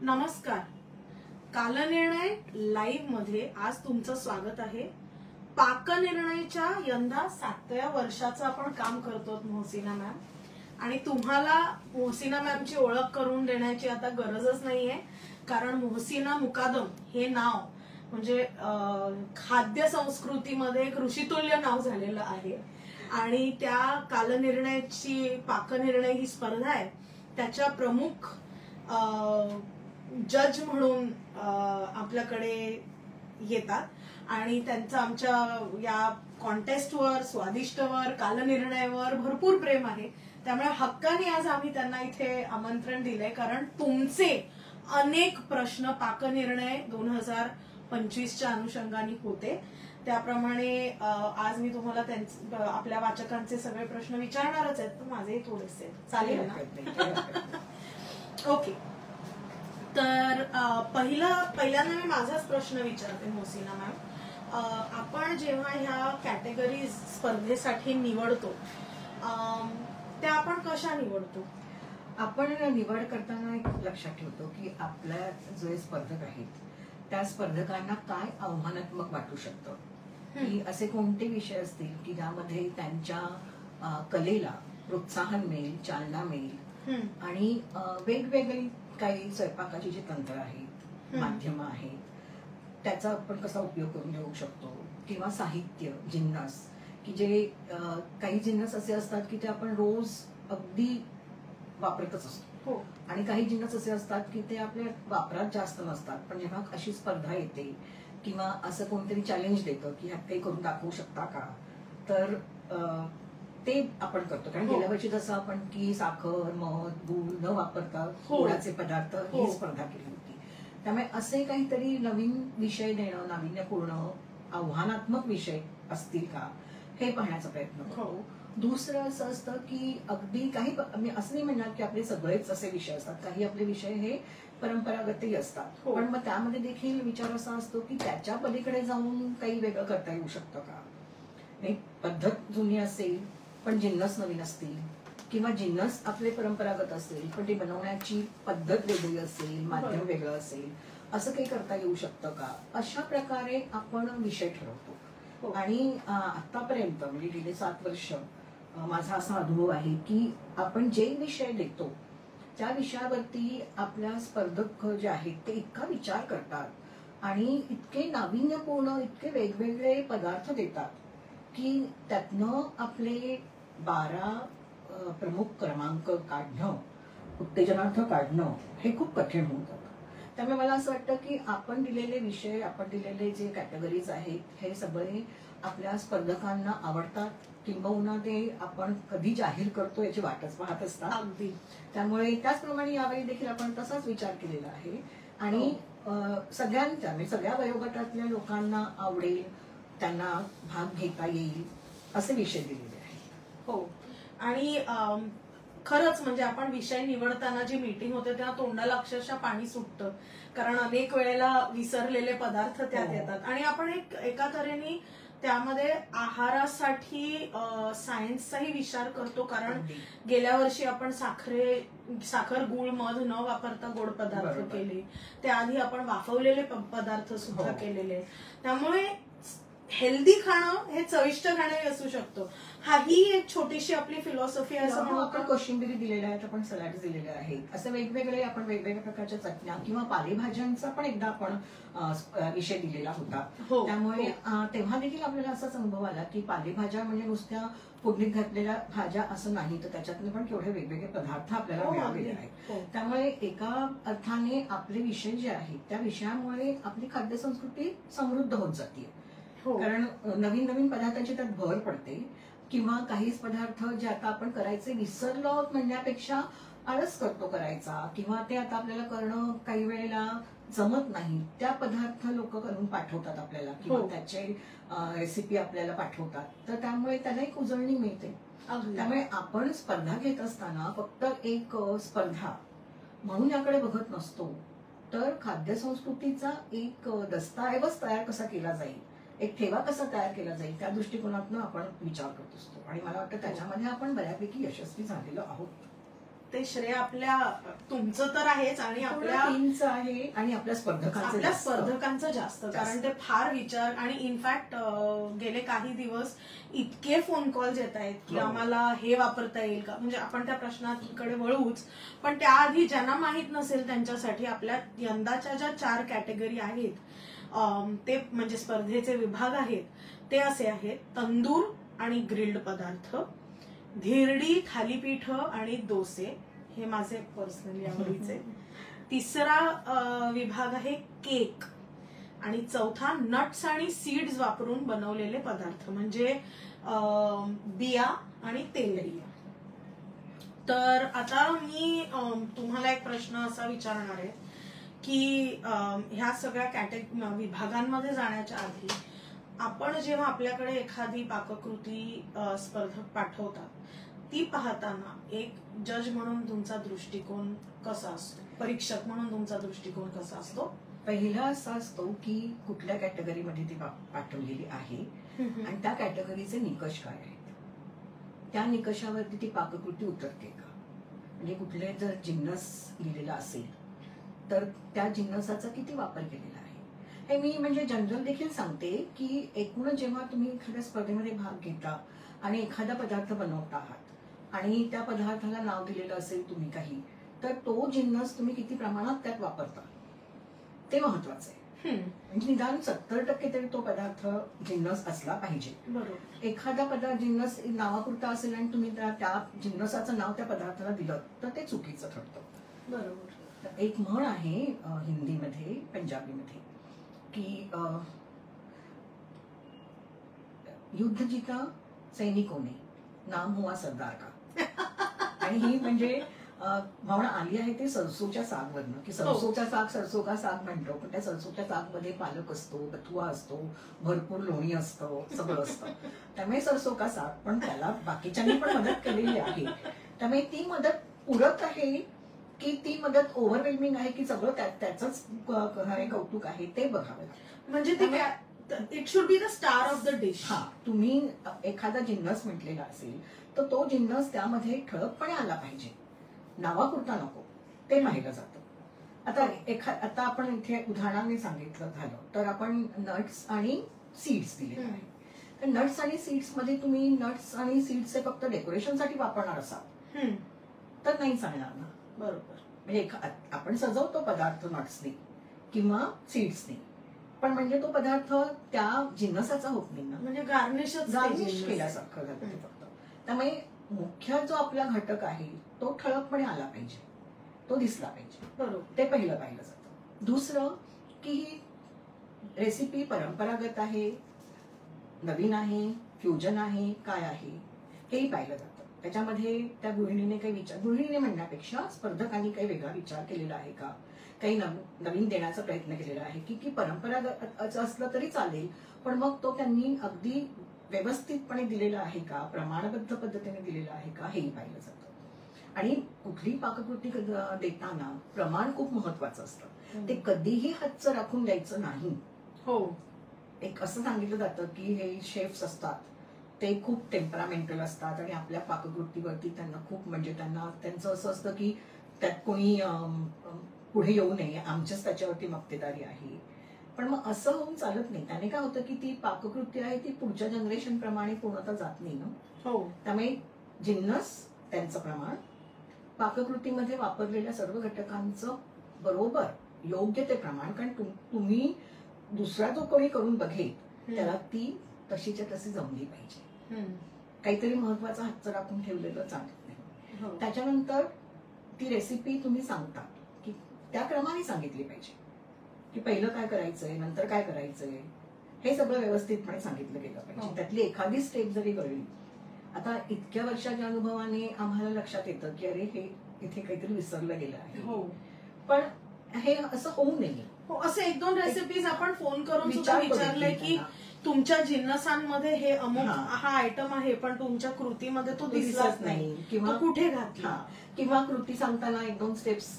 नमस्कार. कालनिर्णय लाईव्ह मध्ये आज तुमचं स्वागत आहे. पाकनिर्णयच्या यंदा 7व्या वर्षाचं आपण काम करतो मोहसिना मॅम, आणि तुम्हाला मोहसिना मॅमची ओळख करून देण्याची आता गरजच नाहीये, कारण मोहसिना मुकादम हे नाव म्हणजे खाद्य संस्कृतीमध्ये एक ऋषितुल्य नाव झालेलं आहे. आणि त्या कालनिर्णयाची पाकनिर्णय ही स्पर्धा आहे, त्याच्या प्रमुख जज म्हणून आपल्याकडे येतात आणि त्यांचं आमच्या या कॉन्टेस्टवर, स्वादिष्टवर, कालनिर्णयावर भरपूर प्रेम आहे. त्यामुळे हक्काने आज आम्ही त्यांना इथे आमंत्रण दिलंय, कारण तुमचे अनेक प्रश्न पाकनिर्णय 2025च्या अनुषंगाने होते. त्याप्रमाणे आज मी तुम्हाला आपल्या वाचकांचे सगळे प्रश्न विचारणारच आहेत, पण माझेही थोडेसे चालेल ना? ओके. तर पहिल्यांदा मी माझाच प्रश्न विचारते मोहसिना मॅम. आपण जेव्हा ह्या कॅटेगरी स्पर्धेसाठी निवडतो त्या आपण कशा निवडतो? आपण निवड करताना एक लक्षात ठेवतो की आपल्या जे स्पर्धक आहेत त्या स्पर्धकांना काय आव्हानात्मक वाटू शकतं, की असे कोणते विषय असतील की ज्यामध्ये त्यांच्या कलेला प्रोत्साहन मिळेल, चालना मिळेल, आणि वेगवेगळी काही स्वयंपाकाची जी तंत्र आहेत, माध्यम आहेत, त्याचा आपण कसा उपयोग करून घेऊ शकतो, किंवा साहित्य, जिन्नस, की जे काही जिन्नस असे असतात की ते आपण रोज अगदी वापरतच असतो, आणि काही जिन्नस असे असतात की ते आपल्या वापरात जास्त नसतात, पण जेव्हा अशी स्पर्धा येते किंवा असं कोणतरी चॅलेंज देतं की ह्यात काही करून दाखवू शकता का, तर ते आपण करतो. कारण गेल्या वर्षी जसं आपण की साखर, मध, गूळ न वापरता गोडाचे पदार्थ ही स्पर्धा केली होती. त्यामुळे असे काहीतरी नवीन विषय देणं, नाविन्यपूर्ण आव्हानात्मक विषय असतील का हे पाहण्याचा प्रयत्न करतो. दुसरं असं असतं की अगदी काही, मी असं नाही म्हणणार की आपले सगळेच असे विषय असतात, काही आपले विषय हे परंपरागतही असतात, पण मग त्यामध्ये देखील विचार असा असतो की त्याच्या पलीकडे जाऊन काही वेगळं करता येऊ शकतं का. पद्धत जुनी असेल पण जिन्नस नवीन असतील, किंवा जिन्नस आपले परंपरागत असेल पण ती बनवण्याची पद्धत वेगळी असेल, माध्यम वेगळं असेल, असं काही करता येऊ शकतं का, अशा प्रकारे आपण विषय ठरवतो. आणि आतापर्यंत म्हणजे गेले 7 वर्ष माझा असा अनुभव आहे की आपण जे विषय देतो त्या विषयावरती आपल्या स्पर्धक जे आहेत ते इतका विचार करतात आणि इतके नाविन्यपूर्ण, इतके वेगवेगळे पदार्थ देतात की त्यातनं आपले 12 प्रमुख क्रमांक काढणं, उत्तेजनार्थ काढणं हे खूप कठीण होऊन जातं. त्यामुळे मला असं वाटतं की आपण दिलेले विषय, आपण दिलेले जे कॅटेगरीज आहेत हे सगळे आपल्या स्पर्धकांना आवडतात, किंबहुना ते आपण कधी जाहीर करतो याची वाटच पाहत असतात. अगदी. त्यामुळे त्याचप्रमाणे यावेळी देखील आपण तसाच विचार केलेला आहे, आणि सगळ्यांच्या म्हणजे सगळ्या वयोगटातल्या लोकांना आवडेल, त्यांना भाग घेता येईल असे विषय दिलेले आहेत. हो. आणि खरंच म्हणजे आपण विषय निवडताना जी मीटिंग होते तेव्हा तोंडाला अक्षरशः पाणी सुटतं, कारण अनेक वेळेला विसरलेले पदार्थ त्यात येतात, आणि आपण एका तऱ्हेने त्यामध्ये आहारासाठी सायन्सचाही विचार करतो. कारण गेल्या वर्षी आपण साखर, गूळ, मध न वापरता गोड पदार्थ केले, त्याआधी आपण वाफवलेले पदार्थ सुद्धा केलेले. त्यामुळे हेल्दी खाणं हे चविष्ट खाणंही असू शकतो. ही एक छोटीशी आपली फिलॉसॉफी आहे. असं आपण कोशिंबिरी दिलेल्या आहेत, आपण सलाड दिलेले आहेत, असं वेगवेगळे आपण वेगवेगळ्या प्रकारच्या चटण्या किंवा पालेभाज्यांचा पण एकदा आपण विषय दिलेला होता. त्यामुळे तेव्हा देखील आपल्याला असाच अनुभव आला की पालेभाज्या म्हणजे नुसत्या फोडणीत घातलेल्या भाज्या असं नाही, तर त्याच्यातून पण केवढे वेगवेगळे पदार्थ आपल्याला मिळालेले आहेत. त्यामुळे एका अर्थाने आपले विषय जे आहेत त्या विषयामुळे आपली खाद्य संस्कृती समृद्ध होत जाते. कारण नवीन नवीन पदार्थांची त्यात भर पडते, किंवा काहीच पदार्थ जे आता आपण करायचे विसरलो म्हणण्यापेक्षा आळस करतो करायचा, किंवा ते आता आपल्याला करणं काही वेळेला जमत नाही, त्या पदार्थ लोक करून पाठवतात आपल्याला, किंवा त्याचे रेसिपी आपल्याला पाठवतात, तर त्यामुळे त्याला एक उजळणी मिळते. त्यामुळे आपण स्पर्धा घेत असताना फक्त एक स्पर्धा म्हणून याकडे बघत नसतो, तर खाद्य संस्कृतीचा एक दस्तऐवज तयार कसा केला जाईल, एक ठेवा कसा तयार केला जाईल, त्या दृष्टिकोनातून आपण विचार करत असतो. आणि मला वाटतं त्याच्यामध्ये आपण बऱ्यापैकी यशस्वी झालेलो आहोत. ते श्रेय आपल्या तुमचं तर आहेच आणि आपल्या टीमचं आहे आणि आपल्या स्पर्धकांचं जास्त, कारण ते फार विचार आणि इनफॅक्ट गेले काही दिवस इतके फोन कॉल्स येत आहेत की आम्हाला हे वापरता येईल का, म्हणजे आपण त्या प्रश्नाकडे वळूच, पण त्याआधी ज्यांना माहित नसेल त्यांच्यासाठी आपल्या यंदाच्या ज्या 4 कॅटेगरी आहेत ते म्हणजे स्पर्धेचे विभाग आहेत ते असे आहेत: तंदूर आणि ग्रिल्ड पदार्थ, धिरडी, थालीपीठ आणि डोसे, हे माझे पर्सनली आवडीचे. तिसरा विभाग आहे केक, आणि चौथा नट्स आणि सीड्स वापरून बनवलेले पदार्थ म्हणजे बिया आणि तेलबिया. तर आता मी तुम्हाला एक प्रश्न असा विचारणार आहे की ह्या सगळ्या विभागांमध्ये जाण्याच्या आधी आपण जेव्हा आपल्याकडे एखादी पाककृती स्पर्धक पाठवतात ती पाहताना एक जज म्हणून तुमचा दृष्टिकोन कसा असतो, परीक्षक म्हणून तुमचा दृष्टिकोन कसा असतो? पहिला असा असतो की कुठल्या कॅटेगरीमध्ये ती पाठवलेली आहे आणि त्या कॅटेगरीचे निकष काय आहेत, त्या निकषावरती ती पाककृती उतरते का. म्हणजे कुठले जर जिन्नस लिहिलेला असेल तर त्या जिन्नसाचा किती वापर केलेला आहे. हे मी म्हणजे जनरल देखील सांगते की एकूण जेव्हा तुम्ही एखाद्या स्पर्धेमध्ये भाग घेता आणि एखादा पदार्थ बनवता आहात आणि त्या पदार्थाला नाव दिलेलं असेल तुम्ही काही, तर तो जिन्नस तुम्ही किती प्रमाणात त्यात वापरता ते महत्वाचं आहे. म्हणजे निदान 70% तरी तो पदार्थ जिन्नस असला पाहिजे. बरोबर. एखादा पदार्थ जिन्नस नावापुरता असेल आणि तुम्ही त्या जिन्नसाचं नाव त्या पदार्थाला दिलं तर ते चुकीचं ठरतं. बरोबर. एक म्हण आहे हिंदीमध्ये, पंजाबीमध्ये की युद्ध जीता सैनिकों ने, नाम हुआ सरदार का. आणि ही म्हणजे भावना आली आहे ते सरसोच्या सागवरनं की सरसोचा साग सरसो का साग म्हणतो, पण त्या सरसोच्या सागमध्ये पालक असतो, बथुआ असतो, भरपूर लोणी असतं, सगळं असतं. त्यामुळे सरसो का साग, पण त्याला बाकीच्यांनी पण मदत केलेली आहे. त्यामुळे ती मदत पूरक आहे की ती मदत ओव्हरवेल्मिंग आहे की सगळं त्याचंच कौतुक आहे ते बघावं. म्हणजे it should be the star of the dish. हा, तुम्ही एखादा जिन्नस म्हटलेला असेल तर तो जिन्नस त्यामध्ये ठळकपणे आला पाहिजे, नावापुरता नको, ते पाहिलं जातं. आता आपण इथे उदाहरणाने सांगितलं झालं तर आपण नट्स आणि सीड्स दिलेले आहे. तर नट्स आणि सीड्स मध्ये तुम्ही नट्स आणि सीड्सचे फक्त डेकोरेशनसाठी वापरणार असाल तर नाही चालणार ना. बरोबर. म्हणजे आपण सजवतो पदार्थ नट्सने किंवा सीड्सने, पण म्हणजे तो पदार्थ त्या जिन्नसाचा होत नाही ना, म्हणजे गार्निश केल्यासारखं झालं ते फक्त. त्यामुळे मुख्य जो आपला घटक आहे तो ठळकपणे आला पाहिजे, तो दिसला पाहिजे. बरोबर. ते पहिलं पाहिलं जातं. दुसरं की रेसिपी परंपरागत आहे, नवीन आहे, फ्युजन आहे, काय आहे हेही पाहिलं जातं. त्याच्यामध्ये त्या गृहिणीने काही गृहिणीने म्हणण्यापेक्षा स्पर्धकांनी काही वेगळा विचार केलेला आहे का, काही नवीन देण्याचा प्रयत्न केलेला आहे की परंपरागत असलं तरी चालेल, पण मग तो त्यांनी अगदी व्यवस्थितपणे दिलेला आहे का, प्रमाणबद्ध पद्धतीने दिलेला आहे का, हेही पाहिलं जातं. आणि कुठली पाककृती देताना प्रमाण खूप महत्वाचं असतं. ते कधीही हातचं राखून द्यायचं नाही. हो. एक असं सांगितलं जातं की हे शेफ्स असतात ते खूप टेम्परामेंटल असतात आणि आपल्या पाककृतीवरती त्यांना खूप म्हणजे त्यांचं असं असतं की त्यात कोणी पुढे येऊ नये, आमच्याच त्याच्यावरती मक्तेदारी आहे. पण मग असं होऊन चालत नाही. त्याने काय होतं की ती पाककृती आहे ती पुढच्या जनरेशन प्रमाणे पूर्णतः जात नाही ना. हो. त्यामुळे जिन्नस, त्यांचं प्रमाण, पाककृतीमध्ये वापरलेल्या सर्व घटकांचं बरोबर योग्य ते प्रमाण, कारण तुम्ही दुसरा जो कोणी करून बघेल त्याला ती तशीच्या तशी जमली पाहिजे. काहीतरी महत्वाचं हातचं राखून ठेवलेलं चालत नाही. त्याच्यानंतर ती रेसिपी तुम्ही सांगता की त्या क्रमाने सांगितली पाहिजे की पहिलं काय करायचंय, नंतर काय करायचंय, हे सगळं व्यवस्थितपणे सांगितलं गेलं पाहिजे. त्यातली एखादी स्टेप जरी कळली, आता इतक्या वर्षाच्या अनुभवाने आम्हाला लक्षात येतं की अरे हे इथे काहीतरी विसरलं गेलं आहे. पण हे असं होऊ नये. असे 1-2 रेसिपीज आपण फोन करून सुद्धा विचारले की तुमच्या जिन्नसांमध्ये हे अमुक हा आयटम आहे पण तुमच्या कृतीमध्ये तो दिसलाच नाही किंवा कुठे घातला, किंवा कृती सांगताना 1-2 स्टेप्स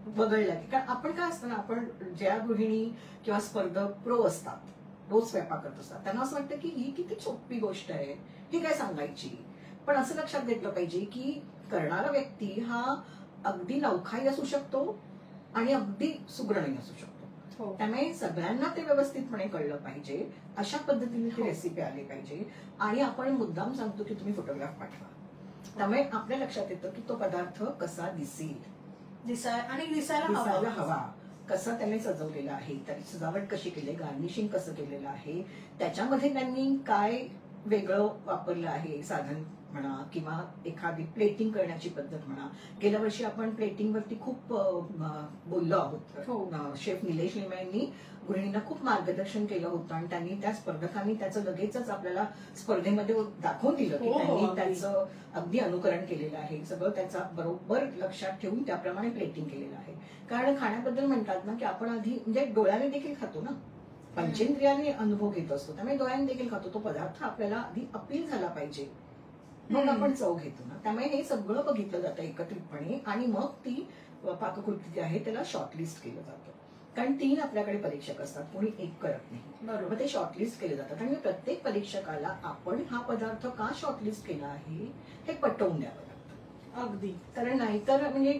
वगळल्या. कारण आपण काय असतं ना, आपण ज्या गृहिणी किंवा स्पर्धक प्रो असतात, रोज स्वयंपाक करत असतात, त्यांना असं वाटतं की ही किती सोपी गोष्ट आहे, ही काय सांगायची. पण असं लक्षात घेतलं पाहिजे की करणारा व्यक्ती हा अगदी नवखाही असू शकतो आणि अगदी सुगरणही असू शकतो. हो. त्यामुळे सगळ्यांना ते व्यवस्थितपणे कळलं पाहिजे, अशा पद्धतीने ती रेसिपी आली पाहिजे. आणि आपण मुद्दाम सांगतो की तुम्ही फोटोग्राफ पाठवा, त्यामुळे आपल्या लक्षात येतं की तो पदार्थ कसा दिसायला हवा, कसा त्याने सजवलेला आहे, त्याची सजावट कशी केली, गार्निशिंग कसं केलेलं आहे, त्याच्यामध्ये त्यांनी काय वेगळं वापरलं आहे साधन म्हणा, किंवा एखादी प्लेटिंग करण्याची पद्धत म्हणा. गेल्या वर्षी आपण प्लेटिंग वरती खूप बोललो आहोत. शेफ निलेश लिमा यांनी गृहिणींना खूप मार्गदर्शन केलं होतं आणि त्यांनी त्या स्पर्धकांनी त्याचं लगेचच आपल्याला स्पर्धेमध्ये दाखवून दिलं की त्यांनी त्याचं अगदी अनुकरण केलेलं आहे. सगळं त्याचा बरोबर लक्षात ठेवून त्याप्रमाणे प्लेटिंग केलेलं आहे. कारण खाण्याबद्दल म्हणतात ना की आपण आधी म्हणजे डोळ्याने देखील खातो ना, पंचेंद्रियाने अनुभव घेत असतो, त्यामुळे डोळ्याने देखील खातो. तो पदार्थ आपल्याला आधी अपील झाला पाहिजे, मग आपण चव घेतो ना. त्यामुळे हे सगळं बघितलं जातं एकत्रितपणे आणि मग ती पाककृती जी आहे त्याला शॉर्टलिस्ट केलं जातं. कारण 3 आपल्याकडे परीक्षक असतात, कोणी एक करत नाही. बरोबर. ते शॉर्टलिस्ट केले जातात आणि प्रत्येक परीक्षकाला आपण हा पदार्थ का शॉर्टलिस्ट केला आहे हे पटवून द्यावं लागतं. अगदी. कारण नाहीतर म्हणजे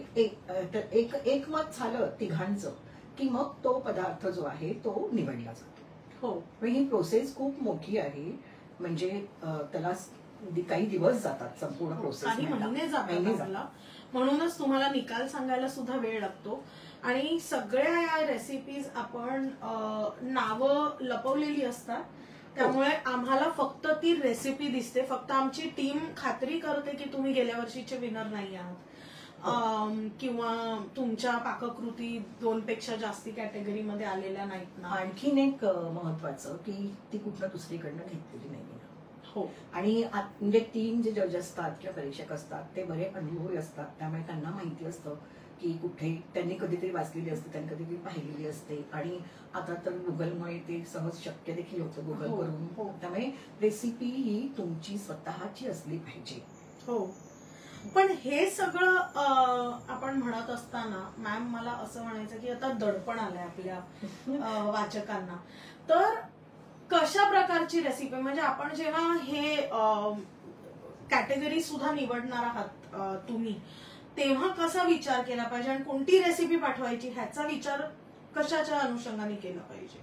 एक मत झालं तिघांचं की मग तो पदार्थ जो आहे तो निवडला जातो. हो. ही प्रोसेस खूप मोठी आहे. म्हणजे त्याला काही दिवस जातात संपूर्ण प्रोसेस, काही महिने जातात. म्हणूनच तुम्हाला निकाल सांगायला सुद्धा वेळ लागतो. आणि सगळ्या या रेसिपीज आपण नावं लपवलेली असतात, त्यामुळे आम्हाला फक्त ती रेसिपी दिसते. फक्त आमची टीम खात्री करते की तुम्ही गेल्या वर्षीचे विनर नाही आहात किंवा तुमच्या पाककृती 2 पेक्षा जास्ती कॅटेगरीमध्ये आलेल्या नाहीत ना. आणखीन एक महत्वाचं की ती कुठलं दुसरीकडनं घेतलेली नाही. हो. आणि म्हणजे 3 जे जज असतात किंवा परीक्षक असतात ते बरे अनुभवी असतात, त्यामुळे त्यांना माहिती असतं की कुठे त्यांनी कधीतरी वाचलेली असते, त्यांनी कधीतरी पाहिलेली असते. आणि आता तर गुगलमुळे ते सहज शक्य देखील होतं गुगल करून. त्यामुळे रेसिपी ही तुमची स्वतःची असली पाहिजे. हो. पण हे सगळं आपण म्हणत असताना मॅम मला असं म्हणायचं की आता दडपण आलंय आपल्या वाचकांना. तर कशा प्रकारची रेसिपी, म्हणजे आपण जेव्हा हे कॅटेगरी सुद्धा निवडणार आहात तुम्ही, तेव्हा कसा विचार केला पाहिजे आणि कोणती रेसिपी पाठवायची ह्याचा विचार कशाच्या अनुषंगाने केला पाहिजे?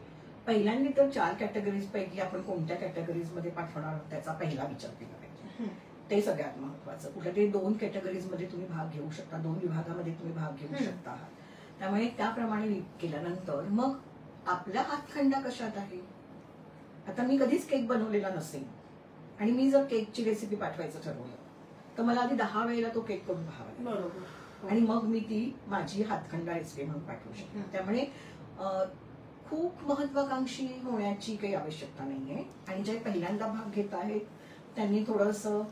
पहिल्यांदा तर 4 कॅटेगरीज पैकी आपण कोणत्या कॅटेगरीज मध्ये पाठवणार आहोत त्याचा पहिला विचार केला पाहिजे. ते सगळ्यात महत्वाचं. कुठल्या तरी 2 कॅटेगरीज मध्ये तुम्ही भाग घेऊ शकता, 2 विभागामध्ये तुम्ही भाग घेऊ शकता. त्यामुळे त्याप्रमाणे केल्यानंतर मग आपला हातखंडा कशात आहे. आता मी कधीच केक बनवलेला नसेल आणि मी जर केकची रेसिपी पाठवायचं ठरवलं तर मला आधी 10 वेळेला तो केक करून पाहावा लागेल आणि मग मी ती माझी हातखंडा रेसिपी म्हणून पाठवू शकते. त्यामुळे खूप महत्वाकांक्षी होण्याची काही आवश्यकता नाहीये. आणि जे पहिल्यांदा भाग घेत आहेत त्यांनी थोडंसं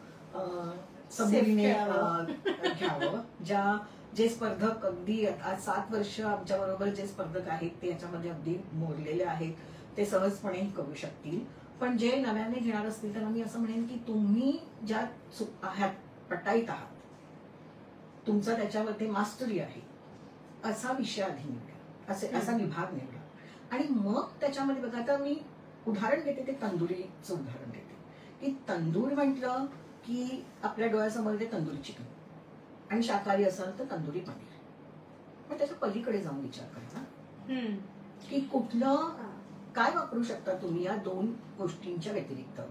सबुरीने घ्यावं. जे स्पर्धक अगदी आज 7 वर्ष आमच्या बरोबर जे स्पर्धक आहेत ते याच्यामध्ये अगदी मोडलेले आहेत, ते सहजपणे करू शकतील. पण जे नव्याने घेणार असतील त्यांना मी असं म्हणेन की तुम्ही ज्या पटाईत आहात, तुमचा त्याच्यावरती मास्टरी आहे असा विषय आधी निवडा, असा विभाग निवडा. आणि मग त्याच्यामध्ये बघा, आता मी उदाहरण देते ते तंदुरीचं उदाहरण देते की तंदूर म्हटलं की आपल्या डोळ्यासमोर ते तंदुरी चिकन आणि शाकाहारी असाल तर तंदुरी पनीर. मग त्याच्या पलीकडे जाऊन विचार करा की कुठलं काय वापरू शकता तुम्ही या 2 गोष्टींच्या व्यतिरिक्त.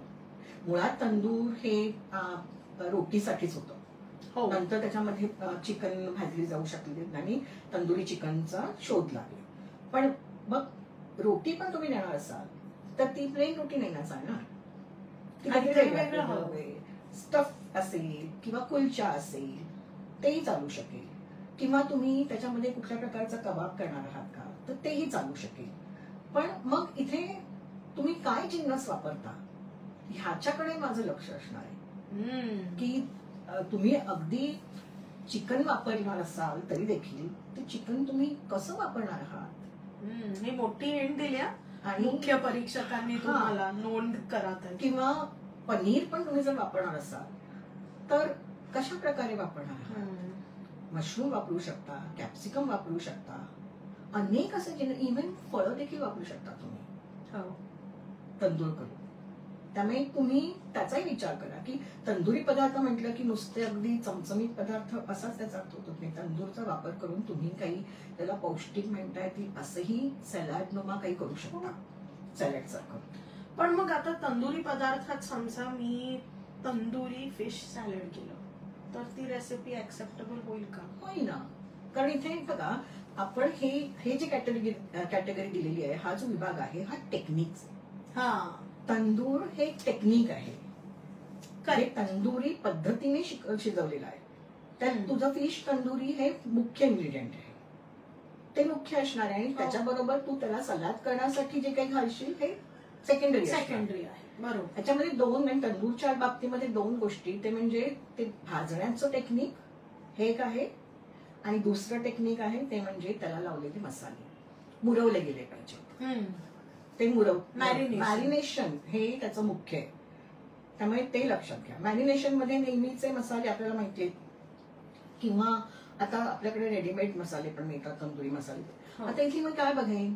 मुळात तंदूर हे रोटीसाठीच होतं. नंतर त्याच्यामध्ये चिकन भाजली जाऊ शकली आणि तंदुरी चिकनचा शोध लागला. पण मग रोटी पण तुम्ही नेणार असाल तर ती प्लेन रोटी नाही ना चालणार, स्टफ असेल किंवा कुलचा असेल तेही चालू शकेल. किंवा तुम्ही त्याच्यामध्ये कुठल्या प्रकारचा कबाब करणार आहात का तर तेही चालू शकेल. पण मग इथे तुम्ही काय जिन्नस वापरता ह्याच्याकडे माझं लक्ष असणार आहे. की तुम्ही अगदी चिकन वापरणार असाल तरी देखील ते चिकन तुम्ही कसं वापरणार आहात. ही मोठी हिंट दिली आणि मुख्य परीक्षकांनी तुम्हाला नोंद करा. किंवा पनीर पण तुम्ही जर वापरणार असाल तर कशा प्रकारे वापरणार आहात. मशरूम वापरू शकता, कॅप्सिकम वापरू शकता, अनेक असे इव्हन फळं देखील वापरू शकता तुम्ही तंदूर करून. त्यामुळे तुम्ही त्याचाही विचार करा की तंदुरी पदार्थ म्हटलं की नुसते अगदी चमचमीत पदार्थ असाच त्याचा अर्थ होतो नाही. तंदूरचा वापर करून तुम्ही काही त्याला पौष्टिक म्हणता येतील असंही सॅलड नुमा काही करू शकता, सॅलड सारखं. पण मग आता तंदुरी पदार्थात समजा मी तंदुरी फिश सॅलड केलं तर ती रेसिपी ऍक्सेप्टेबल होईल का? होईल ना, कारण इथे बघा आपण हे जे कॅटेगरी दिलेली आहे, हा जो विभाग आहे हा टेक्निक. हा, तंदूर हे एक टेक्निक आहे, तंदुरी पद्धतीने शिजवलेलं आहे. त्यात तुझं फिश तंदुरी हे मुख्य इन्ग्रेडियंट आहे, ते मुख्य असणार आहे. आणि त्याच्याबरोबर तू त्याला सलाद करण्यासाठी जे काही घालशील हे सेकंडरी आहे. बरोबर. त्याच्यामध्ये दोन, तंदूरच्या बाबतीमध्ये दोन गोष्टी, ते म्हणजे ते भाजण्याचं टेक्निक हे एक आहे आणि दुसरं टेक्निक आहे ते म्हणजे त्याला लावलेले मसाले मुरवले गेले पाहिजे. ते मॅरिनेशन हे त्याचं मुख्य आहे. त्यामुळे ते लक्षात घ्या. मॅरिनेशन मध्ये नेहमीचे मसाले आपल्याला माहिती आहेत, किंवा आता आपल्याकडे रेडीमेड मसाले पण मिळतात, तंदुरी मसाले. आता इथे मी काय बघेन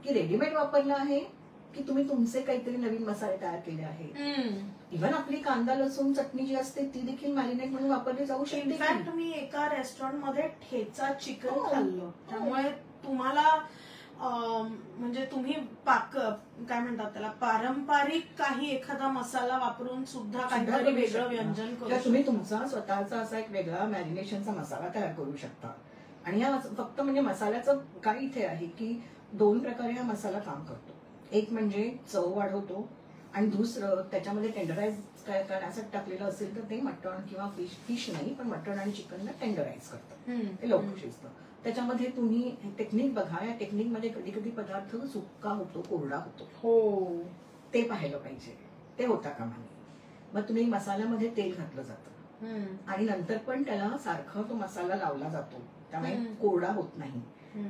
की रेडीमेड वापरलं आहे की तुम्ही तुमचे काहीतरी नवीन मसाले तयार केले आहेत. इव्हन आपली कांदा लसूण चटणी जी असते ती देखील मॅरिनेट म्हणून वापरली जाऊ शकते. इनफॅक्ट तुम्ही एका रेस्टॉरंट मध्ये ठेचा चिकन खाल्लं, त्यामुळे तुम्हाला म्हणजे तुम्ही काय म्हणतात त्याला, पारंपरिक काही एखादा मसाला वापरून सुद्धा काहीतरी वेगळं व्यंजन करू, तुम्ही तुमचा स्वतःचा असा एक वेगळा मॅरिनेशनचा मसाला तयार करू शकता. आणि हा फक्त म्हणजे मसाल्याचं काय इथे आहे की दोन प्रकारे हा मसाला काम करतो. एक म्हणजे चव वाढवतो आणि दुसरं त्याच्यामध्ये टेंडराइज करण्यासाठी टाकलेलं असेल तर ते मटण किंवा फिश नाही पण मटण आणि चिकनला टेंडराइज करतं, ते लवकर शिजतं. त्याच्यामध्ये तुम्ही टेक्निक बघा, या टेक्निक मध्ये कधी कधी पदार्थ सुक्का होतो, कोरडा होतो, ते पाहायला पाहिजे, ते होता कामा नये. मग तुम्ही मसाल्यामध्ये तेल घातलं जातं आणि नंतर पण त्याला सारखं तो मसाला लावला जातो, त्यामुळे कोरडा होत नाही,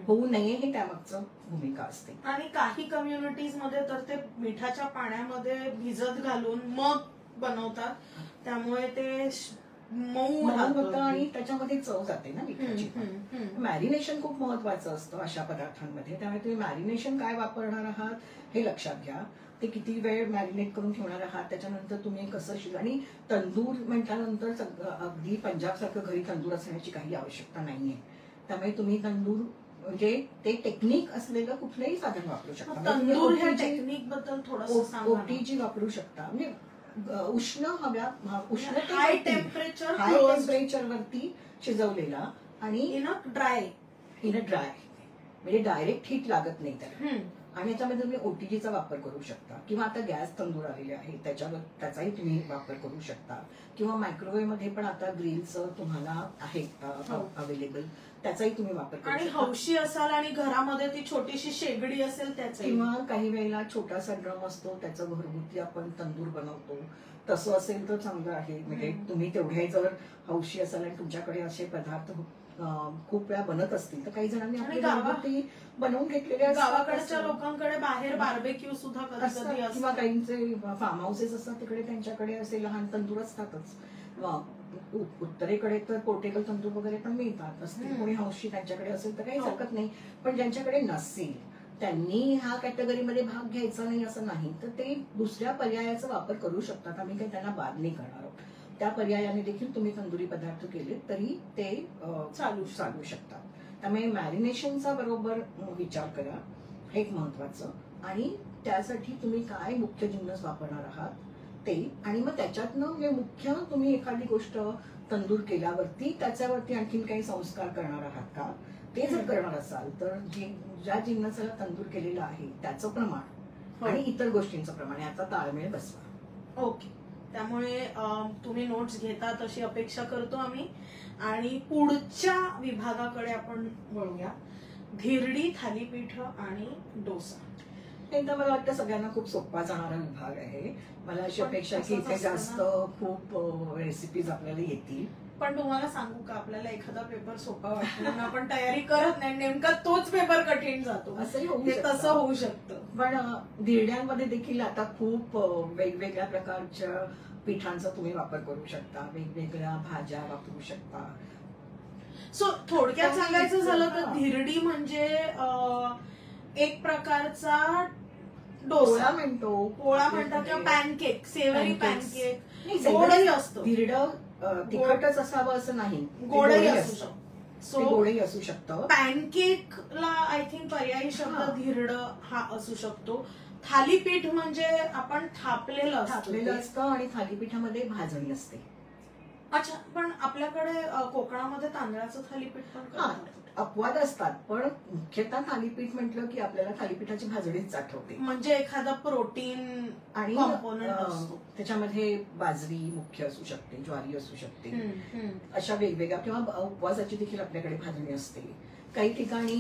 होऊ नये हे त्यामागचं भूमिका असते. आणि काही कम्युनिटीज मध्ये तर ते मिठाच्या पाण्यामध्ये भिजत घालून मग बनवतात, त्यामुळे ते मऊ होतं आणि त्याच्यामध्ये चव जाते ना मिठाची. मॅरिनेशन खूप महत्वाचं असतं अशा पदार्थांमध्ये, त्यामुळे तुम्ही मॅरिनेशन काय वापरणार आहात हे लक्षात घ्या. ते किती वेळ मॅरिनेट करून ठेवणार आहात, त्याच्यानंतर तुम्ही कसं आणि तंदूर म्हटल्यानंतर अगदी पंजाब सारखं घरी तंदूर असण्याची काही आवश्यकता नाहीये. त्यामुळे तुम्ही तंदूर म्हणजे ते टेक्निक असलेलं कुठलंही साधन वापरू शकता. तंदूर ह्या टेक्निक बद्दल थोडंसं ओटीजी वापरू शकता, म्हणजे उष्ण हव्या, हाय टेम्परेचर वरती शिजवलेला आणि इन ड्राय म्हणजे डायरेक्ट हीट लागत नाही त्याला. आणि याच्यामध्ये तुम्ही ओटीजीचा वापर करू शकता, किंवा आता गॅस तंदूर आलेले आहे त्याचाही तुम्ही वापर करू शकता, किंवा मायक्रोवेव्ह मध्ये पण आता ग्रिलचं तुम्हाला आहे अवेलेबल, त्याचाही तुम्ही वापर करू शकता. आणि हौशी असाल आणि घरामध्ये ती छोटीशी शेगडी असेल त्याचा, किंवा काही वेळेला छोटासा ड्रम असतो त्याचं घरगुती आपण तंदूर बनवतो, तसं असेल तर चांगलं आहे. म्हणजे तुम्ही तेवढे जर हौशी असाल आणि तुमच्याकडे असे पदार्थ खूप वेळा बनत असतील तर काही जणांनी आपली घरगुती बनवून घेतलेले गावाकडच्या लोकांकडे बाहेर बार्बेक्यू सुद्धा कधी किंवा काहींचे फार्म हाऊसेस असतात तिकडे त्यांच्याकडे असे लहान तंदूर असतातच. उत्तरेकडे तर पोर्टेबल तंदूर वगैरे पण मिळतात असतील, कोणी हौशी त्यांच्याकडे असेल तर काही हरकत नाही. पण ज्यांच्याकडे नसेल त्यांनी ह्या कॅटेगरीमध्ये भाग घ्यायचा नाही असं नाही, तर ते दुसऱ्या पर्यायाचा वापर करू शकतात. आम्ही काही त्यांना बाद नाही करणार आहोत. त्या पर्यायाने देखील तुम्ही तंदुरी पदार्थ केले तरी ते चालू शकतात. त्यामुळे मॅरिनेशनचा बरोबर विचार करा, हे एक महत्वाचं. आणि त्यासाठी तुम्ही काय मुख्य जिन्नस वापरणार आहात ते, आणि मग त्याच्यातनं म्हणजे मुख्य तुम्ही एखादी गोष्ट तंदूर केल्यावरती त्याच्यावरती आणखीन काही संस्कार करणार आहात का, ते जर करणार असाल तर ज्या जिन्नसाला तंदूर केलेलं आहे त्याचं प्रमाण आणि इतर गोष्टींचं प्रमाण याचा ताळमेळ बसवा. ओके. त्यामुळे तुम्ही नोट्स घेतात अशी अपेक्षा करतो आम्ही. आणि पुढच्या विभागाकडे आपण वळूया, धिरडी, थालीपीठ आणि डोसा. एकदा मला वाटतं सगळ्यांना खूप सोपा जाणारा विभाग आहे. मला अशी अपेक्षा की इथे जास्त खूप रेसिपीज आपल्याला येतील. पण तुम्हाला सांगू का, आपल्याला एखादा पेपर सोपा वाटतो आपण तयारी करत नाही, नेमका तोच पेपर कठीण जातो, असंही तसं होऊ शकतं. पण धिरड्यांमध्ये देखील आता खूप वेगवेगळ्या प्रकारच्या पिठांचा तुम्ही वापर करू शकता, वेगवेगळ्या भाज्या वापरू शकता. सो थोडक्यात सांगायचं झालं तर धिरडी म्हणजे एक प्रकारचा डोसा म्हणतो, पोळा म्हणतात किंवा पॅनकेक, सेवरी Pancakes. पॅनकेक, गोडही असतो. धिरडं तिखटच असावं असं नाही, गोडही असू शकतं. ते गोडही असू शकतं. पॅनकेकला आय थिंक पर्यायी शब्द धिरडं हा असू शकतो. थालीपीठ म्हणजे आपण थापलेलं असतं आणि थालीपीठामध्ये भाजणी असते. अच्छा, पण आपल्याकडे कोकणामध्ये तांदळाचं थालीपीठ पण करतात. अपवाद असतात, पण मुख्यतः थालीपीठ म्हटलं की आपल्याला थालीपीठाची भाजणीच आठवते. म्हणजे एखादा प्रोटीन आणि कॉम्पोनंट असतो. त्याच्यामध्ये बाजरी मुख्य असू शकते, ज्वारी असू शकते, अशा वेगवेगळ्या किंवा उपवासाची देखील आपल्याकडे भाजणी असते. काही ठिकाणी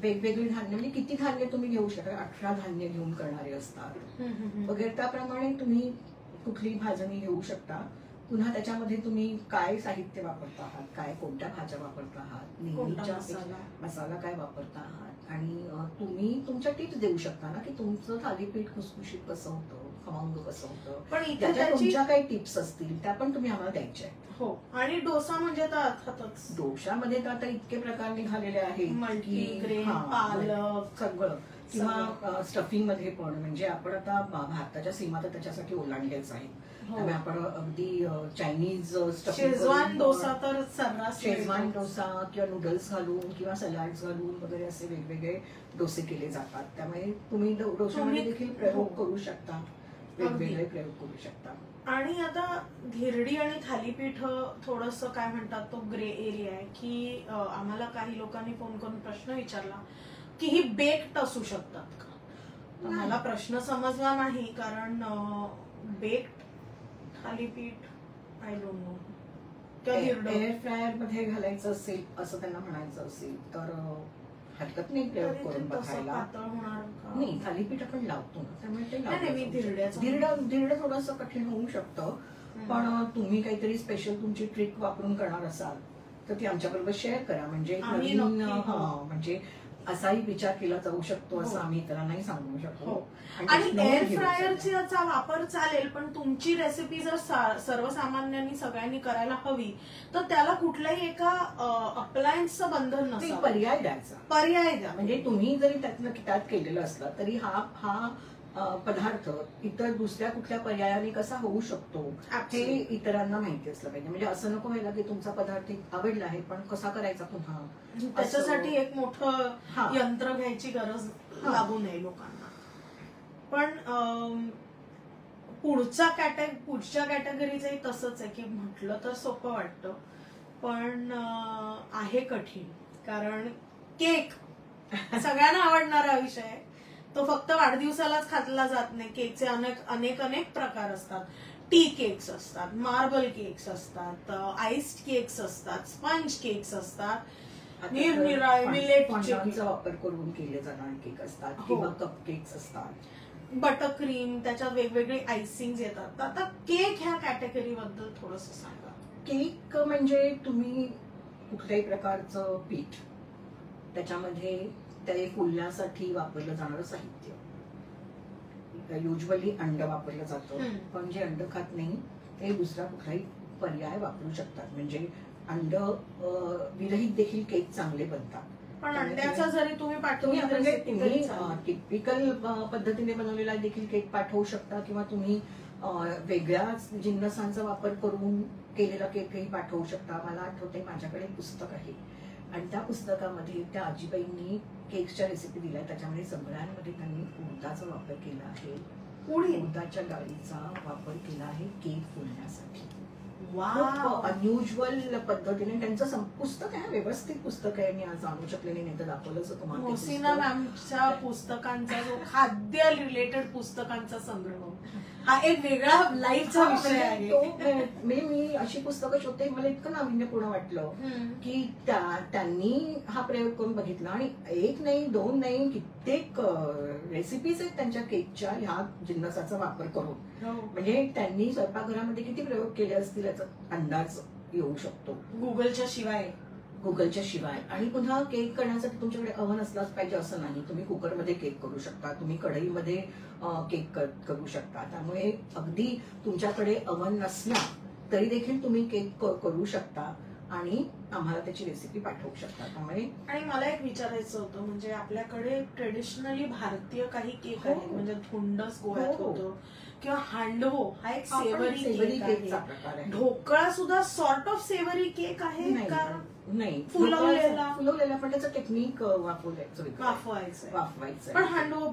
वेगवेगळी धान्य, म्हणजे किती धान्य तुम्ही घेऊ शकता, 18 धान्य घेऊन करणारे असतात वगैरे. त्याप्रमाणे तुम्ही कुठली भाजणी घेऊ शकता. पुन्हा त्याच्यामध्ये तुम्ही काय साहित्य वापरता आहात, काय कोणत्या भाज्या वापरता आहात, नेहमीच्या मसाला काय वापरता आहात, आणि तुम्ही तुमच्या टिप्स देऊ शकता ना की तुमचं थालीपीठ खुसखुशीत कसं होतं, खमंग कसं होतं. पण इथे तुमच्या काही टिप्स असतील त्या पण तुम्ही आम्हाला द्यायच्या आहेत. हो, आणि डोसा म्हणजे तर अर्थातच डोशामध्ये तर आता इतके प्रकार निघालेले आहेत, मल्टीग्रेन, पालक, सगळं, किंवा स्टफिंग मध्ये पण. म्हणजे आपण आता भारताच्या सीमा तर त्याच्यासाठी ओलांडल्याच आहेत. त्यामुळे आपण अगदी चायनीज शेजवान डोसा तर सर्रास, शेजवान डोसा किंवा नूडल्स घालून किंवा सलाड्स घालून वगैरे असे वेगवेगळे डोसे केले जातात. त्यामुळे तुम्ही डोशामध्ये देखील प्रयोग करू शकता, वेगवेगळे प्रयोग करू शकता. आणि आता धिरडी आणि थालीपीठ थोडस काय म्हणतात तो ग्रे एरिया आहे की आम्हाला काही लोकांनी फोन करून प्रश्न विचारला की ही बेक्ड असू शकतात का. मला प्रश्न समजला नाही, कारण baked thalipeeth I don't know. Air fryer मध्ये घालायचं असेल असं त्यांना म्हणायचं असेल तर हरकत नाही प्रयोग करून बघायला. नाही, थालीपीठ आपण लावतो ना, त्यामुळे ते धिरडं थोडंसं कठीण होऊ शकतं. पण तुम्ही काहीतरी स्पेशल तुमची ट्रिक वापरून करणार असाल तर ती आमच्याबरोबर शेअर करा. म्हणजे नवीन म्हणजे असाही विचार केला जाऊ शकतो असं आम्ही इतरांनाही सांगू शकतो. आणि एअर फ्रायरचा वापर चालेल, पण तुमची रेसिपी जर सर्वसामान्यांनी सगळ्यांनी करायला हवी तर त्याला कुठल्याही एका अप्लायन्सचं बंधन नसतं. पर्याय द्या. म्हणजे तुम्ही जरी त्यात केलेलं असलं तरी हा पदार्थ इतर दुसऱ्या कुठल्या पर्यायाने कसा होऊ शकतो हे इतरांना माहिती असलं पाहिजे. म्हणजे असं नको व्हायला की तुमचा पदार्थ आवडला आहे पण कसा करायचा पुन्हा, त्याच्यासाठी एक मोठं यंत्र घ्यायची गरज लागू नये लोकांना. पण पुढच्या कॅटेगरीचंही तसंच आहे की म्हटलं तर सोपं वाटतं पण आहे कठीण. कारण केक सगळ्यांना आवडणारा विषय आहे. तो फक्त वाढदिवसालाच खाल्ला जात नाही. केकचे अनेक प्रकार असतात. टी केक्स असतात, मार्बल केक्स असतात, आईस्ड केक्स असतात, स्पंज केक्स असतात, निरनिराळे मिलेटचा वापर करून केले जाणारे केक असतात किंवा कप केक्स असतात, बटर क्रीम, त्याच्यात वेगवेगळे आयसिंग येतात. आता केक ह्या कॅटेगरी बद्दल थोडंसं सांगा. केक म्हणजे तुम्ही कुठल्याही प्रकारचं पीठ, त्याच्यामध्ये ते फुलण्यासाठी वापरलं जाणारं साहित्य, युजली अंड वापरलं जातं. पण जे अंड खात नाही ते दुसरा कुठलाही पर्याय वापरू शकतात. म्हणजे अंड विरहित देखील केक चांगले बनतात. पण अंड्याचा जरी तुम्ही टिपिकल पद्धतीने बनवलेला देखील केक पाठवू शकता किंवा तुम्ही वेगळ्याच जिन्नसांचा वापर करून केलेला केकही पाठवू शकता. मला आठवतंय माझ्याकडे पुस्तक आहे आणि त्या पुस्तकामध्ये त्या आजीबाईंनी केक्सच्या रेसिपी दिल्या. त्याच्यामध्ये सगळ्यांमध्ये त्यांनी उडदाचा वापर केला आहे. उडदाच्या डाळीचा वापर केला आहे केक फुलण्यासाठी. अनयुज्युअल पद्धतीने त्यांचं पुस्तक आहे, व्यवस्थित पुस्तक आहे. मी आज आणू शकले नाही तर दाखवलंच तुम्हाला. मोसिना मॅमच्या पुस्तकांचा जो खाद्य रिलेटेड पुस्तकांचा संग्रह हा एक वेगळा लाईफचा विषय आहे. मी अशी पुस्तकं शोधते, मला इतकं नाविन्यपूर्ण वाटलं की त्यांनी हा प्रयोग करून बघितला आणि एक नाही, दोन नाही, कित्येक रेसिपीज आहेत त्यांच्या केकच्या ह्या जिन्नसाचा वापर करून. म्हणजे त्यांनी स्वयंपाकघरामध्ये किती प्रयोग केले असतील याचा अंदाज येऊ शकतो गुगलच्या शिवाय. आणि पुन्हा केक करण्यासाठी तुमच्याकडे अव्हन असलाच पाहिजे असं नाही. तुम्ही कुकरमध्ये केक करू शकता, तुम्ही कढईमध्ये केक करू शकता. त्यामुळे अगदी तुमच्याकडे अव्हन नसला तरी देखील तुम्ही केक करू शकता. आणि आम्हाला त्याची रेसिपी पाठवू शकता. त्यामुळे आणि मला एक विचारायचं होतं, म्हणजे आपल्याकडे ट्रेडिशनली भारतीय काही केक हो. आहेत, म्हणजे धुंडस गोळ्यात हो. होतो किंवा हांडवो हा एक सेवरी सेवरी केक केकचा आहे. प्रकार आहे. ढोकळा सुद्धा सॉर्ट ऑफ सेवरी केक आहे का? नाही, फुलवलेला पण त्याचं टेक्निक वाफवायचं, पण हांडवो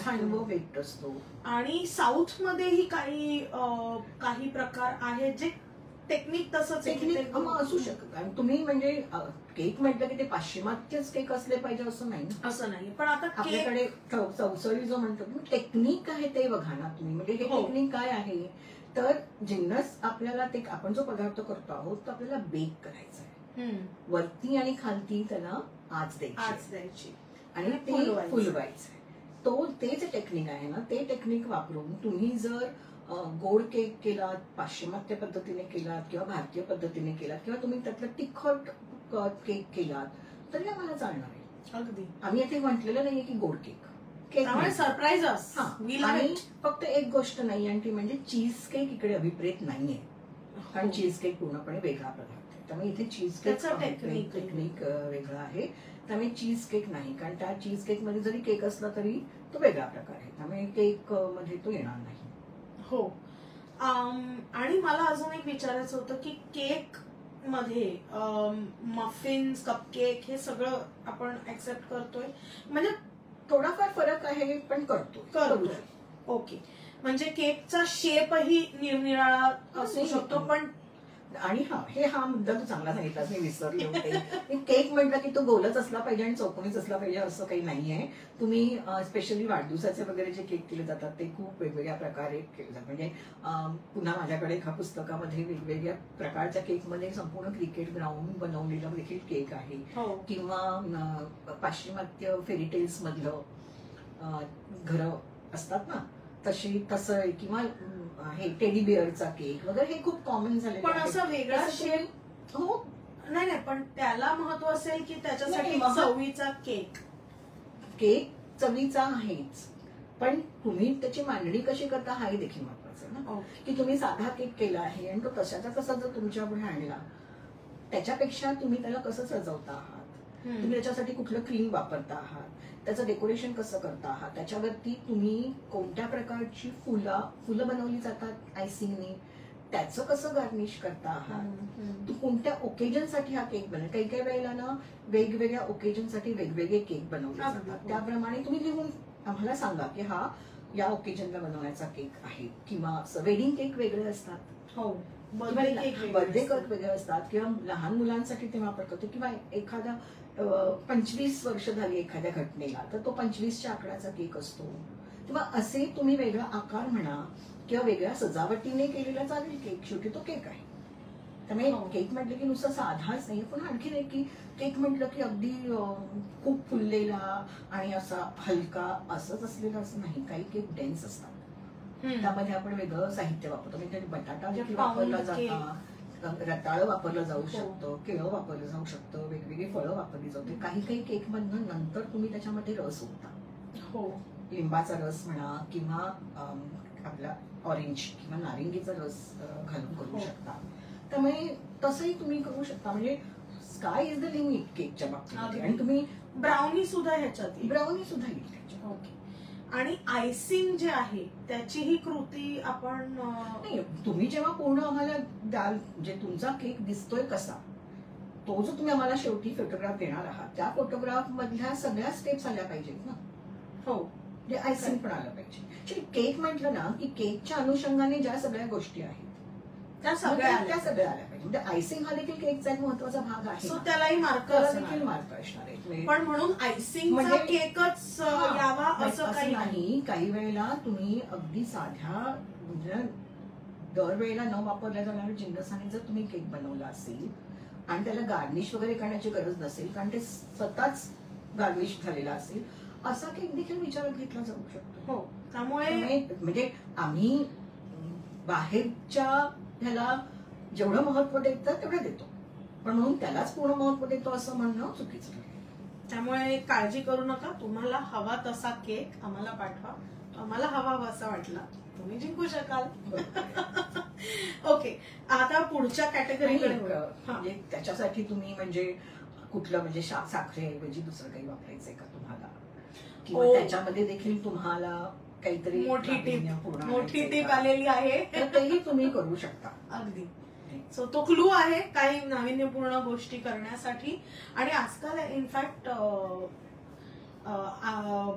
हांडवो बेक्ड असतो. आणि साऊथ मध्येही काही प्रकार आहेत जे टेक्निक तसंच टेक्निक असू शकत. आणि तुम्ही म्हणजे केक म्हटलं की ते पाश्चिमात्यच केक असले पाहिजे असं नाही. पण आता आपल्याकडे चवसळी जो म्हणतो टेक्निक आहे ते बघा ना तुम्ही. म्हणजे हे टेक्निक काय आहे तर जिन्नस आपल्याला ते आपण जो पदार्थ करतो आहोत तो आपल्याला बेक करायचा आहे. वरती आणि खालती त्याला आच द्यायची आणि ते फुलवायचं. तेच टेक्निक आहे ना. ते टेक्निक वापरून तुम्ही जर गोड केक केलात, पाश्चिमात्य पद्धतीने केलात किंवा भारतीय पद्धतीने केलात किंवा तुम्ही त्यातलं तिखट केक केलात तरी आम्हाला चालणार आहे. अगदी आम्ही इथे म्हटलेलं नाहीये की गोड केक सरप्राईज. आणि फक्त एक गोष्ट नाही आणि ती म्हणजे चीज केक इकडे अभिप्रेत नाहीये. कारण चीज केक पूर्णपणे वेगळा पदार्थ आहे. त्यामुळे इथे चीज केक टेक्निक वेगळं आहे. त्यामुळे चीज केक नाही. कारण त्या चीज केक मध्ये जरी केक असला तरी तो वेगळा प्रकार आहे. त्यामुळे केक मध्ये तो येणार नाही. हो. आणि मला अजून एक विचारायचं होतं की केक मध्ये मफिन्स, कपकेक हे सगळं आपण ऍक्सेप्ट करतोय, म्हणजे थोडाफार फरक आहे पण करतोय. ओके. म्हणजे केकचा शेपही निरनिराळा असू शकतो. पण आणि हा मुद्दा तू चांगला सांगितला, मी विसरले होते. केक म्हटलं की तो गोलच असला पाहिजे आणि चौकोनीच असला पाहिजे असं काही नाहीये. तुम्ही स्पेशली वाढदिवसाचे वगैरे जे केक केले जातात ते खूप वेगवेगळ्या प्रकारे केले जातात. म्हणजे पुन्हा माझ्याकडे एका पुस्तकामध्ये वेगवेगळ्या प्रकारच्या केकमध्ये संपूर्ण क्रिकेट ग्राउंड बनवलेला देखील केक आहे. किंवा पाश्चिमात्य फेरीटेल्स मधलं घरं असतात ना तसं, किंवा हे टेडी बिअरचा केक वगैरे हे खूप कॉमन झाले. पण असं वेगळा शेप हो नाही, पण त्याला महत्व असेल की त्याच्यासाठी चवीचा केक चवीचा आहेच. पण तुम्ही त्याची मांडणी कशी करता हाही देखील महत्वाचं ना. की तुम्ही साधा केक केला आहे आणि तो तशाचा तसा जर तुमच्यापुढे आणला त्याच्यापेक्षा तुम्ही त्याला कसं सजवता आहात, तुम्ही त्याच्यासाठी कुठलं क्रीम वापरता आहात, त्याचं डेकोरेशन कसं करता आहात, त्याच्यावरती तुम्ही कोणत्या प्रकारची फुलं बनवली जातात आयसिंगने, त्याचं कसं गार्निश करता आहात, कोणत्या ओकेजनसाठी हा केक बनवला. काही वेळेला ना वेगवेगळ्या ओकेजनसाठी वेगवेगळे केक बनवले जातात. त्याप्रमाणे तुम्ही लिहून आम्हाला सांगा की हा या ओकेजनला बनवण्याचा केक आहे. किंवा वेडिंग केक वेगळे असतात, बर्थडे केक वेगळे असतात, किंवा लहान मुलांसाठी ते वापर करतो, किंवा एखादा 25 वर्ष झाली एखाद्या घटनेला तर तो 25च्या आकड्याचा केक असतो. किंवा असे तुम्ही वेगळा आकार म्हणा किंवा वेगळ्या सजावटीने केलेला चालेल केक. शेवटी तो केक आहे. त्यामुळे केक म्हटलं की नुसतं साधाच नाही. पण आणखी नाही की केक म्हटलं की अगदी खूप फुललेला आणि असा हलका असंच असलेला असं नाही. काही केक डेन्स असतात. त्यामध्ये आपण वेगळं साहित्य वापरतो. म्हणजे बटाटा देखील वापरला जाता, रताळं वापरलं जाऊ शकतं, केळं वापरलं जाऊ शकतं, वेगवेगळी फळं वापरली जाते. काही केक मधनं नंतर तुम्ही त्याच्यामध्ये रस ओतता. लिंबाचा रस म्हणा किंवा आपला ऑरेंज किंवा नारिंगीचा रस घालून करू शकता. त्यामुळे तसंही तुम्ही करू शकता. म्हणजे स्काय इज द लिमिट केकच्या बाबतीत. आणि तुम्ही ब्राउनी सुद्धा ह्याच्यात येईल. ओके. आणि आयसिंग जे आहे त्याची ही कृती आपण नाही, तुम्ही जेव्हा पूर्ण आम्हाला द्याल, म्हणजे तुमचा केक दिसतोय कसा तो जो तुम्ही आम्हाला शेवटी फोटोग्राफ देणार आहात त्या फोटोग्राफ मधल्या सगळ्या स्टेप्स आल्या पाहिजेत ना. म्हणजे आयसिंग पण आलं पाहिजे. केक म्हटलं ना की केकच्या अनुषंगाने ज्या सगळ्या गोष्टी आहेत त्या सगळ्या आल्या पाहिजे. म्हणजे आयसिंग हा देखील केकचा एक महत्वाचा भाग आहे. त्यालाही मार्क असणार आहे. पण म्हणून आयसिंग म्हणजे केकच यावा असं काही नाही. काही वेळेला तुम्ही अगदी साध्या म्हणजे दरवेळेला न वापरल्या जाणाऱ्या जिन्नसाने जर तुम्ही केक बनवला असेल आणि त्याला गार्निश वगैरे करण्याची गरज नसेल कारण ते स्वतःच गार्निश झालेला असेल असा केक देखील विचारात घेतला जाऊ शकतो. त्यामुळे म्हणजे आम्ही बाहेरच्या ह्याला जेवढं महत्व देतं तेवढं देतो, पण म्हणून त्यालाच पूर्ण महत्व देतो असं म्हणणं चुकीचं आहे. त्यामुळे काळजी करू नका. तुम्हाला हवा तसा केक आम्हाला पाठवा. आम्हाला हवा असा वाटला तुम्ही जिंकू शकाल. ओके, आता पुढच्या कॅटेगरीकडे म्हणजे त्याच्यासाठी तुम्ही म्हणजे कुठलं म्हणजे साखरेऐवजी दुसरं काही वापरायचंय का तुम्हाला, किंवा त्याच्यामध्ये देखील तुम्हाला काहीतरी मोठी टीप आलेली आहे, तर तेही तुम्ही करू शकता. अगदी. सो तो क्लू आहे काही नाविन्यपूर्ण गोष्टी करण्यासाठी. आणि आजकाल इनफॅक्ट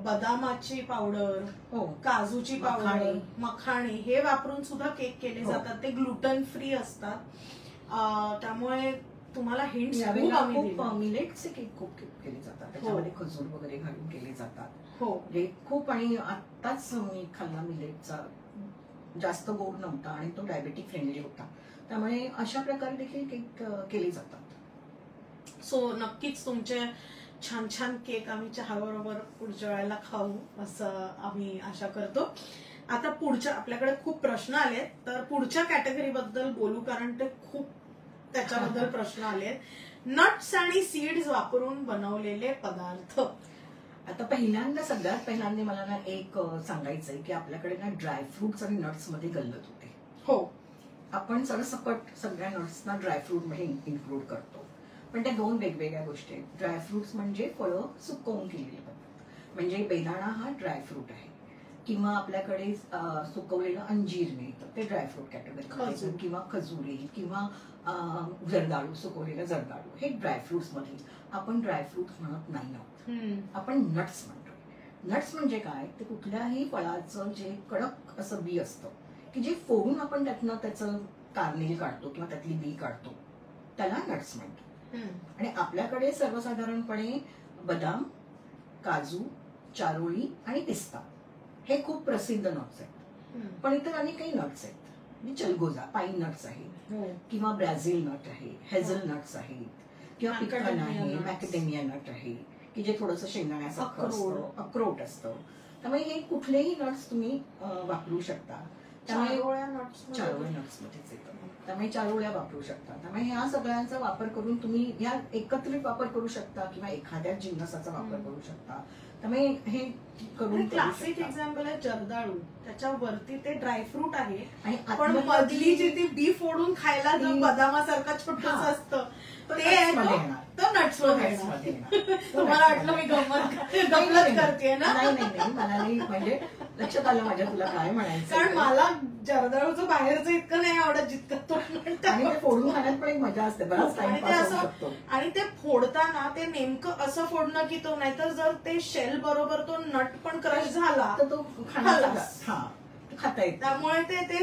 बदामाची पावडर, काजूची पावडर, मखाणे हे वापरून सुद्धा केक केले जातात. ते ग्लुटन फ्री असतात. त्यामुळे तुम्हाला हिंट्स खूप मिलेटचे केक खूप केले जातात, त्याच्यामध्ये खजूर वगैरे घालून केले जातात. हो, खूप. आणि आताच मी खाल्ला मिलेटचा, जास्त गोड नव्हता आणि तो डायबेटिक फ्रेंडली होता, त्यामुळे अशा प्रकारे देखील केक केले जातात. सो नक्कीच तुमचे छान छान केक आम्ही चहाबरोबर पुढच्या वेळेला खाऊ असं आम्ही आशा करतो. आता पुढच्या आपल्याकडे खूप प्रश्न आलेत, तर पुढच्या कॅटेगरी बद्दल बोलू, कारण ते खूप त्याच्याबद्दल प्रश्न आलेत. नट्स आणि सीड्स वापरून बनवलेले पदार्थ. आता सगळ्यात पहिल्यांदा मला ना एक सांगायचंय की आपल्याकडे ना ड्रायफ्रुट्स आणि नट्स मध्ये गल्लत होते. हो, आपण सरसकट सगळ्या नट्सना ड्रायफ्रूट मध्ये इन्क्लूड करतो, पण त्या दोन वेगवेगळ्या गोष्टी आहेत. ड्रायफ्रुट्स म्हणजे फळं सुकवून केलेले पदार्थ, म्हणजे बेदाणा हा ड्रायफ्रूट आहे, किंवा आपल्याकडे सुकवलेलं अंजीर मिळतं ते ड्रायफ्रूट कॅटेगरी, किंवा खजुरी किंवा जर्दाळू, सुकवलेलं जर्दाळू हे ड्रायफ्रुट्स मध्ये. आपण ड्रायफ्रुट म्हणत नाही आहोत, आपण नट्स म्हणतोय. नट्स म्हणजे काय, ते कुठल्याही फळाचं जे कडक असं बी असतं की जे फोडून आपण त्याचं कार्नेल काढतो किंवा त्यातली बी काढतो, त्याला नट्स म्हणतो. आणि आपल्याकडे सर्वसाधारणपणे बदाम, काजू, चारोळी आणि पिस्ता हे खूप प्रसिद्ध नट्स आहेत. पण इतर अनेक काही नट्स आहेत, म्हणजे चलगोजा, पाईन नट्स आहे, किंवा ब्राझील नट आहे, हेझल नट्स आहेत, किंवा पिकन आहे, मॅकेडेमिया नट आहे की जे थोडंसं शेंगदाण्यासारखं असतं, अक्रोट असतं. त्यामुळे हे कुठलेही नट्स तुम्ही वापरू शकता. चारोळ्या नट्स मध्येच येतं, त्यामुळे चारोळ्या वापरू शकता. त्यामुळे ह्या सगळ्यांचा वापर करून तुम्ही ह्या एकत्रित वापर करू शकता, किंवा एखाद्या जिन्नसाचा वापर करू शकता. त्यामुळे हे करून क्लासिक एक्झाम्पल आहे जर्दाळू, त्याच्यावरती ते ड्रायफ्रूट आहे आणि पण मधली जी ती बी फोडून खायला जो बदामासारखा छोटस असतं ते नट्स मध्ये. तुम्हाला वाटलं मी गंमत करते ना? नाही, मला नाही म्हणजे लक्षात आलं माझ्या तुला काय म्हणायचं. कारण मला जर्दाळूचं बाहेरचं इतकं नाही आवडत जितकं तो. आणि ते फोडून खाण्यात पण एक मजा असते, बराच टाइमपास होऊ शकतो. आणि ते फोडताना ते नेमकं असं फोडणं की तो, नाहीतर जर ते शेल बरोबर तो नट पण क्रश झाला तर तो खाण्याला खाता येत. त्यामुळे ते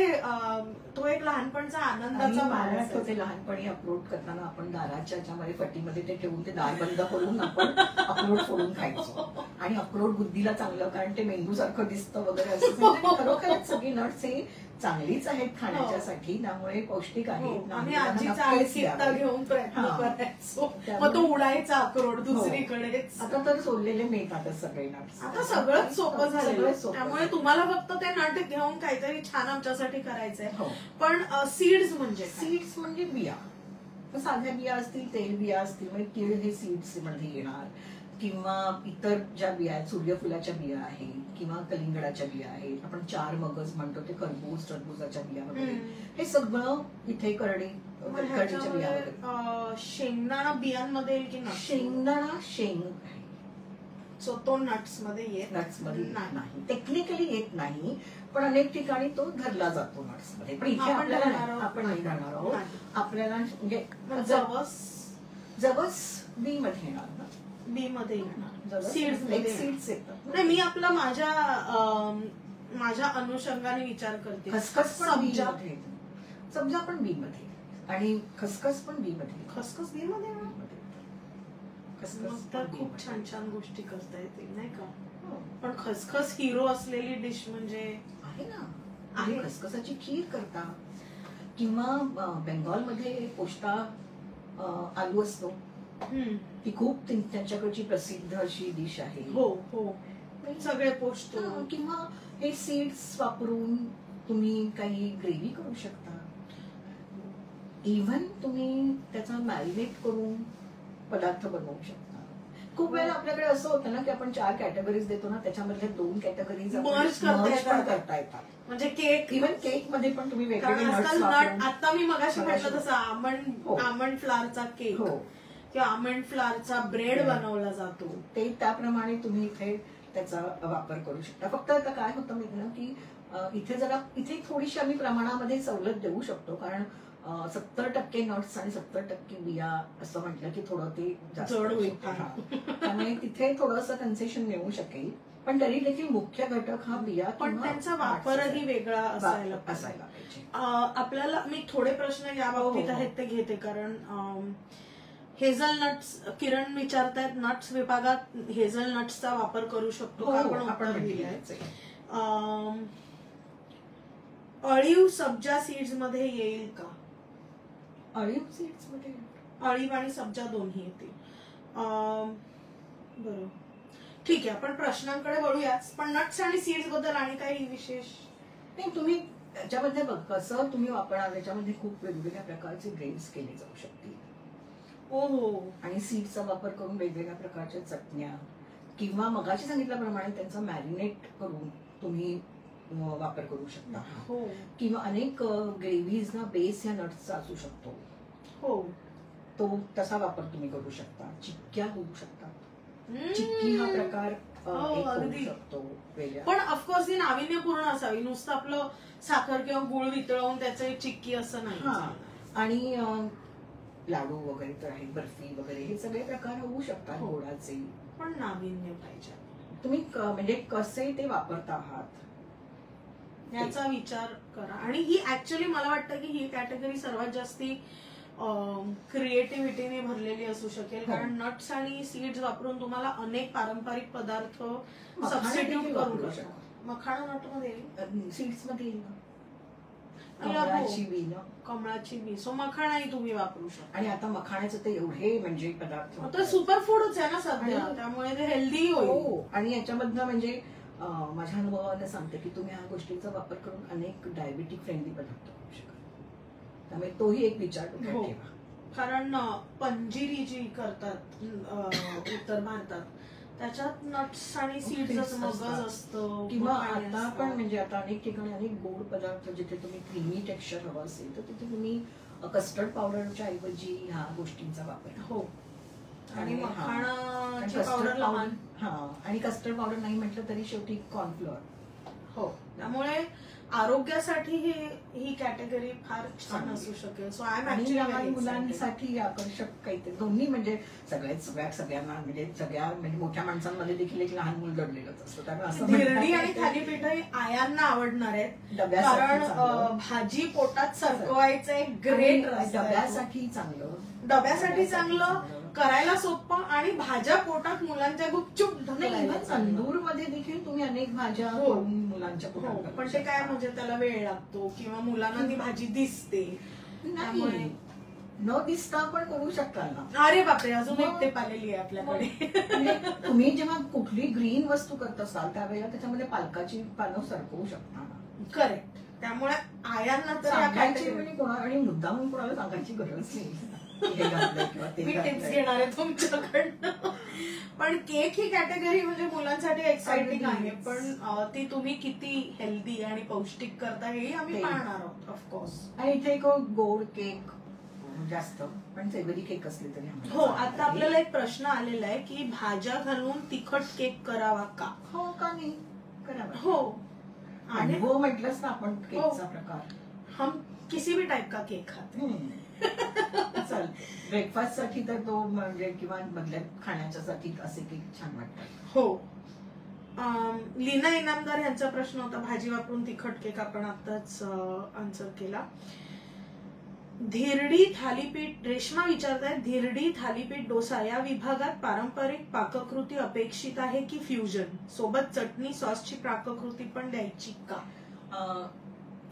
तो एक लहानपणचा आनंदाचा भाग असतो. ते लहानपणी अक्रोड करताना आपण दाराच्या याच्यामध्ये फटीमध्ये ते ठेवून ते दार बंद करून आपण अक्रोड फोडून खायचो. आणि अक्रोड बुद्धीला चांगलं, कारण ते मेंदू सारखं दिसतं वगैरे असं. खरोखरच सगळी नट्स हे चांगलीच आहेत खाण्याच्यासाठी, त्यामुळे पौष्टिक आहेत. आम्ही आजीचा आणखीता घेऊन प्रयत्न करायचो, मग तो उडायचा अक्रोड दुसरीकडे. आता तर सोडलेले मिळतातच सगळे नट्स, आता सगळंच सोपं झालं. त्यामुळे तुम्हाला फक्त ते नट घेऊन काहीतरी छान आमच्यासाठी करायचंय. पण सीड्स म्हणजे बिया, साध्या बिया असतील, तेल बिया असतील, म्हणजे तीळ हे सीड्स मध्ये येणार, किंवा इतर ज्या बिया आहेत, सूर्यफुलाच्या बिया आहेत, किंवा कलिंगडाच्या बिया आहेत, आपण 4 मगज म्हणतो ते खरबूज, टरबूजाच्या बिया वगैरे, हे सगळं इथे करडीच्या बिया वगैरे. शेंगदाणा बियांमध्ये येईल की नाही? शेंगदाणा शेंग, सो तो नट्स मध्ये नाही, टेक्निकली येत नाही, पण अनेक ठिकाणी तो धरला जातो नट्स मध्ये. पण इथे आपल्याला आपण नाही जाणार आहोत. आपल्याला म्हणजे जवस बी मध्ये येणार ना, बी मध्ये येणार, सीड्स येतात. नाही, मी आपला माझ्या अनुषंगाने विचार करते. खसखस पण बी मध्ये, सब्जा पण बी मध्ये, आणि खसखस पण बी मध्ये. खसखस बी मध्ये तर खूप छान छान गोष्टी करता येतील नाही का? पण खसखस हिरो असलेली डिश म्हणजे आहे ना, आहे. खसखसाची खीर करता, किंवा बेंगॉलमध्ये पोष्टा आलू असतो, ती खूप त्यांच्याकडची प्रसिद्ध अशी डिश आहे. हो, सगळे पोष्ट. किंवा हे सीड्स वापरून तुम्ही काही ग्रेव्ही करू शकता. इव्हन तुम्ही त्याचा मॅरिनेट करून पदार्थ बनवू शकता. खूप वेळा आपल्याकडे असं होतं ना की आपण 4 कॅटेगरीज देतो ना, त्याच्यामधल्या 2 कॅटेगरीज Merge करता येतात. म्हणजे केक, इव्हन केक मध्ये पण तुम्ही वेगवेगळे कारण nuts आजकाल वापरून- नट, आता मी मगाशी म्हटलं तसं हो. आमंड फ्लावरचा केक हो. किंवा आमंड फ्लावरचा ब्रेड बनवला जातो, ते त्याप्रमाणे तुम्ही इथे त्याचा वापर करू शकता. फक्त आता काय होतं माहिती ना की इथे थोडीशी आम्ही प्रमाणामध्ये सवलत देऊ शकतो, कारण 70% नट्स आणि 70% बिया असं म्हटलं की थोडं ते जास्त जड होईल. त्यामुळे तिथे थोडंसं कन्सेशन मिळू शकेल, पण तरी देखील मुख्य घटक हा बिया पण त्यांचा वापरही वेगळा असायला पाहिजे. आपल्याला मी थोडे प्रश्न या बाबतीत आहेत ते घेते, कारण हेझलनट्स, किरण विचारतायत नट्स विभागात हेझलनट्सचा वापर करू शकतो का? आपण अळीव सब्जा सीड्स मध्ये येईल का? अळीव सीड्स मध्ये अळीव आणि सब्जा दोन्ही येतील. बरं, ठीक आहे, आपण प्रश्नांकडे वळूयाच. पण नट्स आणि सीड्स बद्दल आणि काही विशेष नाही, तुम्ही त्याच्यामध्ये कसं तुम्ही वापरणार, त्याच्यामध्ये खूप वेगवेगळ्या प्रकारचे ग्रेन्स केले जाऊ शकतील. आणि सीड्सचा वापर करून वेगवेगळ्या प्रकारच्या चटण्या किंवा मगाशी सांगितल्याप्रमाणे त्यांचा मॅरिनेट करून तुम्ही वापर करू शकता. किंवा अनेक ग्रेव्हीज ना बेस या नट्सचा असू शकतो. तो तसा वापर तुम्ही करू शकता. चिक्क्या होऊ शकतात. चिक्की हा प्रकार होऊ शकतो वेगळा, पण ऑफकोर्स ही नाविन्यपूर्ण असावी. नुसतं आपलं साखर किंवा गुळ वितळवून त्याचे चिक्की असं नाही. आणि लाडू वगैरे तर आहे, बर्फी वगैरे हे सगळे प्रकार होऊ शकतात गोडाचे, पण नाविन्य पाहिजे. तुम्ही म्हणजे कसे ते वापरता आहात याचा विचार करा. आणि ही ऍक्च्युअली मला वाटतं की ही कॅटेगरी सर्वात जास्ती क्रिएटिव्हिटीने भरलेली असू शकेल, कारण नट्स आणि सीड्स वापरून तुम्हाला अनेक पारंपरिक पदार्थ सबस्टिट्यूट करू शकता. मखाणा नट मध्ये सीड्स मध्ये येईल ना, कमळाची बी, सो मखाणाही तुम्ही वापरू शकता. आणि आता मखाण्याचे ते एवढे म्हणजे पदार्थ तर सुपर फूडच आहे ना सध्या, त्यामुळे ते हेल्दी होईल. आणि याच्यामधनं म्हणजे माझ्या अनुभवाने सांगते की तुम्ही ह्या गोष्टीचा वापर करून अनेक डायबिटिक फ्रेंडली पदार्थ करू शकता. त्यामुळे तोही एक विचार ठेवा. कारण पंजिरी जी करतात उत्तर भारतात, त्याच्यात नट्स आणि सीड्स मगज असतं. किंवा आता पण म्हणजे आता अनेक ठिकाणी अनेक गोड पदार्थ जिथे तुम्ही क्रीमी टेक्स्चर हवं असेल तर तिथे तुम्ही कस्टर्ड पावडरच्या ऐवजी ह्या गोष्टींचा वापर. आणि मखाणाची पावडर आणि कस्टर्ड पावडर नाही म्हटलं तरी शेवटी कॉर्नफ्लोअर. त्यामुळे आरोग्यासाठी ही कॅटेगरी फार छान असू शकेल. सो आय एम आणि लहान मुलांसाठी आकर्षक काहीतरी दोन्ही म्हणजे सगळ्यांना म्हणजे मोठ्या माणसांमध्ये देखील एक लहान मुल दडलेलंच असतं. त्यामुळे असं धिरडी आणि थालीपीठ आयांना आवडणार आहेत, कारण भाजी पोटात सरकवायचं एक ग्रेट. डब्यासाठी चांगलं, करायला सोपं, आणि भाज्या पोटात मुलांच्या गुपचूप. तंदूर मध्ये देखील तुम्ही अनेक भाज्या मुलांच्या पोटात, पण ते काय म्हणजे त्याला वेळ लागतो किंवा मुलांना ती भाजी दिसते, त्यामुळे न दिसता पण करू शकता ना. अरे बापरे, अजून एक टेप आलेली आहे आपल्याकडे. तुम्ही जेव्हा कुठली ग्रीन वस्तू करत असाल त्यावेळेला त्याच्यामध्ये पालकाची पानं सरकवू शकता ना. करेक्ट. त्यामुळे आयांना तर आणि मुद्दा म्हणून कोणाला सांगायची गरज नाही. मी टिप्स घेणार आहे तुमच्याकडनं. पण केक ही कॅटेगरी म्हणजे मुलांसाठी एक्साइटिंग आहे, पण ती तुम्ही किती हेल्दी आणि पौष्टिक करता हेही आम्ही पाहणार आहोत ऑफकोर्स. आणि इथे एक गोड केक जास्त, पण सेवरी केक असले तरी. आता आपल्याला एक प्रश्न आलेला आहे की भाज्या घालून तिखट केक करावा का? का नाही करावा. आणि म्हटलंच ना आपण केकचा प्रकार, हम किसी भी टाइप का केक खाते. चल ब्रेकफास्ट साठी तर तो म्हणजे किंवा बदल्या खाण्याच्यासाठी असे केक छान वाटतात. लीना इनामदार यांचा प्रश्न होता भाजी वापरून तिखट केक, आपण आताच आन्सर केला. धिरडी थालीपीठ, रेश्मा विचारतायत धिरडी थालीपीठ डोसा या विभागात पारंपरिक पाककृती अपेक्षित आहे की फ्युजन सोबत चटणी सॉसची पाककृती पण द्यायची का?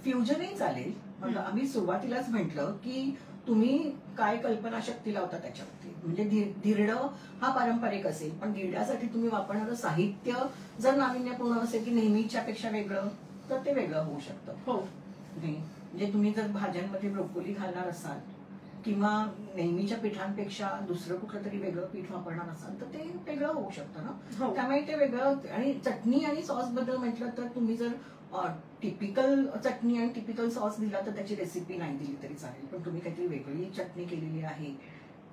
फ्युजनही चालेल. मग आम्ही सुरुवातीलाच म्हटलं की तुम्ही काय कल्पनाशक्ती लावता त्याच्यावरती. म्हणजे धिरडं हा पारंपरिक असेल, पण धिरड्यासाठी तुम्ही वापरणारं साहित्य जर नाविन्यपूर्ण असेल की नेहमीच्या पेक्षा वेगळं, तर ते वेगळं होऊ शकतं. म्हणजे तुम्ही जर भाज्यांमध्ये ब्रोकोली घालणार असाल किंवा नेहमीच्या पिठांपेक्षा दुसरं कुठलं तरी वेगळं पीठ वापरणार असाल तर ते वेगळं होऊ शकतं ना. हो. त्यामुळे ते वेगळं. आणि चटणी आणि सॉस बद्दल म्हटलं तर तुम्ही जर टिपिकल चटणी आणि टिपिकल सॉस दिला तर त्याची रेसिपी नाही दिली तरी चालेल, पण तुम्ही काहीतरी वेगळी चटणी केलेली आहे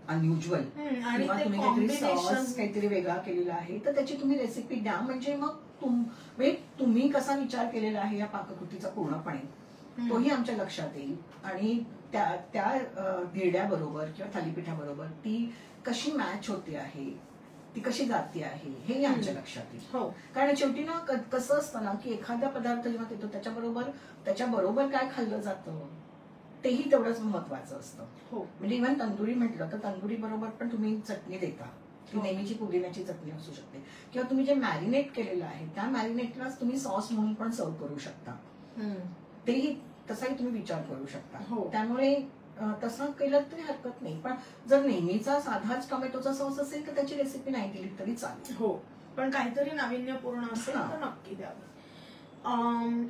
अनयुज्युअल, आणि किंवा ते तुम्ही काहीतरी combination- सॉस काहीतरी वेगळा केलेला आहे तर त्याची तुम्ही रेसिपी द्या. म्हणजे मग म्हणजे तुम्ही कसा विचार केलेला आहे या पाककृतीचा पूर्णपणे तोही आमच्या लक्षात येईल. आणि त्या धिरड्याबरोबर किंवा थालीपीठाबरोबर ती कशी मॅच होते आहे, ती कशी जाती आहे हेही आमच्या लक्षात येईल. हो. कारण शेवटी ना कसं असतं ना की एखादा पदार्थ जेव्हा येतो त्याच्याबरोबर काय खाल्लं जातं तेही तेवढंच महत्वाचं असतं. हो. म्हणजे इव्हन तंदुरी म्हटलं तर तंदुरी बरोबर पण तुम्ही चटणी देता, ती नेहमीची पुदिन्याची चटणी असू शकते, किंवा तुम्ही जे मॅरिनेट केलेलं आहे त्या मॅरिनेटलाच तुम्ही सॉस म्हणून पण सर्व करू शकता. तेही तसाही तुम्ही विचार करू शकता. हो. त्यामुळे तसं केलं तरी हरकत नाही. पण जर नेहमीचा साधाच टोमॅटोचा सॉस असेल तर त्याची रेसिपी नाही दिली तरी चालेल. हो, पण काहीतरी नाविन्यपूर्ण असेल तर नक्की द्यावी.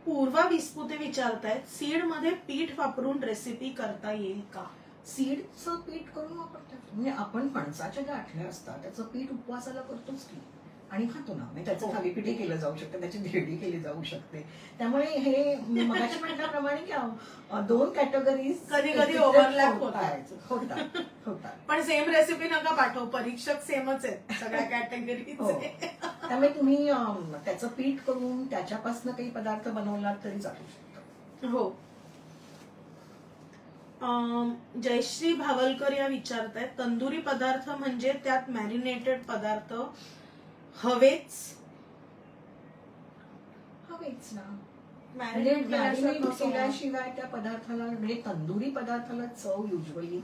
पूर्वा विस्पुते विचारतायत, सीड मध्ये पीठ वापरून रेसिपी करता येईल का? सीडचं पीठ करून वापरतात. म्हणजे आपण फणसाच्या ज्या आठल्या असतात त्याचं पीठ उपवासाला करतोच की आणि खातो ना. म्हणजे त्याचं थालीपीठही केलं जाऊ शकतं, त्याची धिरडी केली जाऊ शकते. त्यामुळे हे मगाशी म्हटल्याप्रमाणे की दोन कॅटेगरीज कधी कधी ओव्हरलॅप होतात. पण सेम रेसिपी नका पाठव, परीक्षक सेमच आहेत सगळ्या कॅटेगरीचे. त्यामुळे तुम्ही त्याचं पीठ करून त्याच्यापासून काही पदार्थ बनवला तरी चालू शकतो. हो. जयश्री भावलकर या विचारतायत, तंदुरी पदार्थ म्हणजे त्यात मॅरिनेटेड पदार्थ हवेच ना. मॅरिनेट केल्याशिवाय त्या पदार्थाला म्हणजे तंदुरी पदार्थाला चव युजली.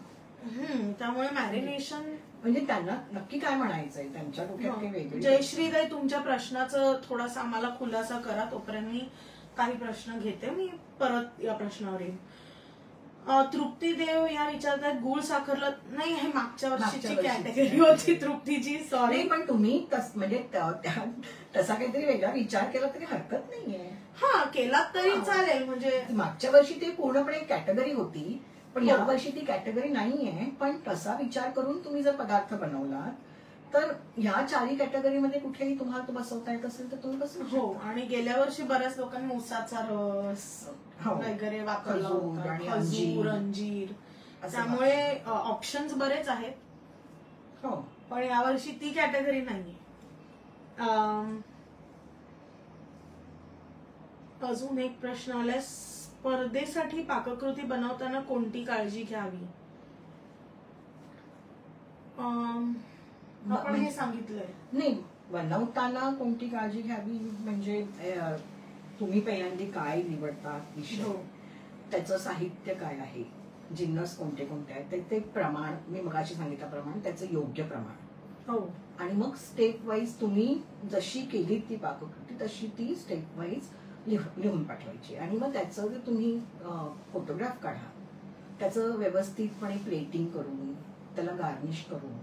त्यामुळे मॅरिनेशन म्हणजे त्यांना नक्की काय म्हणायचंय, त्यांच्या डोक्यात काही वेगळं. जयश्रीताई, तुमच्या प्रश्नाचं थोडासा आम्हाला खुलासा करा, तोपर्यंत मी काही प्रश्न घेते, मी परत या प्रश्नावर येईन. तृप्ती देव या विचारतात, गुळ साखरला नाही, हे मागच्या वर्षीची कॅटेगरी होती तृप्तीची, सॉरी. पण तुम्ही म्हणजे तसा काहीतरी वेगळा विचार केला तरी हरकत नाहीये. हा, केला तरी चालेल. म्हणजे मागच्या वर्षी ती पूर्णपणे कॅटेगरी होती, पण या वर्षी ती कॅटेगरी नाहीये. पण तसा विचार करून तुम्ही जर पदार्थ बनवलात तर ह्या चारही कॅटेगरीमध्ये कुठेही तुम्हाला तो बसवता येत असेल तर तुम्ही बसवू शकता. हो. आणि गेल्या वर्षी बऱ्याच लोकांनी उसाचा रस वगैरे वापरला होता, खजूर, अंजीर, त्यामुळे ऑप्शन्स बरेच आहेत. हो. पण यावर्षी ती कॅटेगरी नाहीये. अजून एक प्रश्न आलाय, स्पर्धेसाठी पाककृती बनवताना कोणती काळजी घ्यावी? आपण हे सांगितलंय. नाही, बनवताना कोणती काळजी घ्यावी म्हणजे तुम्ही पहिल्यांदा काय निवडतात विषय, त्याचं साहित्य काय आहे, जिन्नस कोणते कोणते आहेत, ते प्रमाण मी मगाशी सांगितल्याप्रमाणे त्याचं योग्य प्रमाण. हो. आणि मग स्टेप वाईज तुम्ही जशी केली ती पाककृती तशी ती स्टेप वाईज लिहून पाठवायची. आणि मग त्याचं जर तुम्ही फोटोग्राफ काढा, त्याचं व्यवस्थितपणे प्लेटिंग करून त्याला गार्निश करून,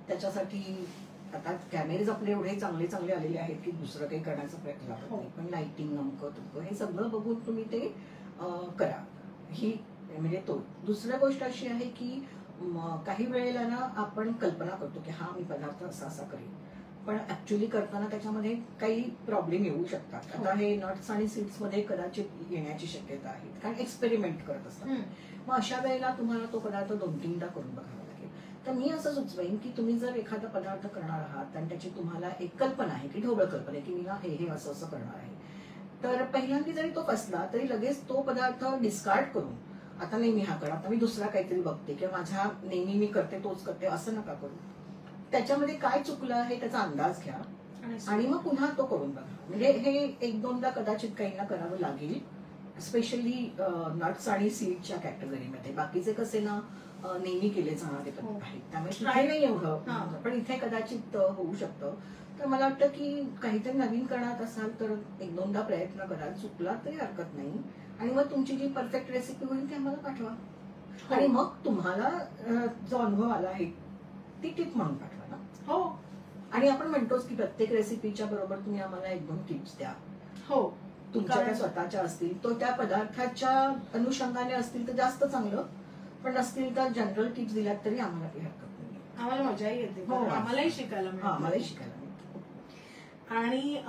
त्याच्यासाठी आता कॅमेरेज आपले एवढे चांगले चांगले आलेले आहेत की दुसरं काही करण्याचा प्रयत्न लागत नाही, पण लाइटिंग नमकं तुमकं हे सगळं बघून तुम्ही ते करा. ही म्हणजे तो. दुसरी गोष्ट अशी आहे की काही वेळेला ना आपण कल्पना करतो की हा मी पदार्थ असा असा करेन, पण ऍक्च्युली करताना त्याच्यामध्ये काही प्रॉब्लेम येऊ शकतात. आता हे नट्स आणि सीड्स मध्ये कदाचित येण्याची शक्यता आहे, कारण एक्सपेरिमेंट करत असतात. मग अशा वेळेला तुम्हाला तो पदार्थ 2-3दा करून बघावा लागेल. तर मी असं सुचवेन की तुम्ही जर एखादा पदार्थ करणार आहात आणि त्याची तुम्हाला एक कल्पना आहे की ढोबळ कल्पना आहे की मी ना हे असं असं करणार आहे, तर पहिल्यांदा जरी तो फसला तरी लगेच तो पदार्थ डिस्कार्ड करून आता नाही मी हा करणार, आता मी दुसरा काहीतरी बघते किंवा माझ्या नेहमी मी करते तोच करते असं नका करू. त्याच्यामध्ये काय चुकलं आहे त्याचा अंदाज घ्या आणि मग पुन्हा तो करून बघा. म्हणजे हे 1-2दा कदाचित काहींना करावं लागेल, स्पेशली नट्स आणि सीडच्या कॅटेगरीमध्ये. बाकीचे कसे ना नेहमी केले जाणारे पदार्थ आहेत, त्यामुळे ट्राय नाही एवढं, पण इथे कदाचित होऊ शकतं. तर मला वाटतं की काहीतरी नवीन करणार असाल तर 1-2दा प्रयत्न करा, चुकला तरी हरकत नाही. आणि मग तुमची जी परफेक्ट रेसिपी होईल ती आम्हाला पाठवा. आणि मग तुम्हाला जो अनुभव आला आहे ती टिप म्हणून पाठवा ना. हो. आणि आपण म्हणतोच की प्रत्येक रेसिपीच्या बरोबर तुम्ही आम्हाला 1-2 टिप्स द्या. हो. तुमच्या त्या स्वतःच्या असतील तो त्या पदार्थाच्या अनुषंगाने असतील तर जास्त चांगलं. पण नसतील तर जनरल टिप्स दिल्यात तरी आम्हाला काही हरकत नाही. आम्हाला मजाही येते, हो. आम्हालाही शिकायला मिळतं. आम्हालाही शिकायला मिळतं. आणि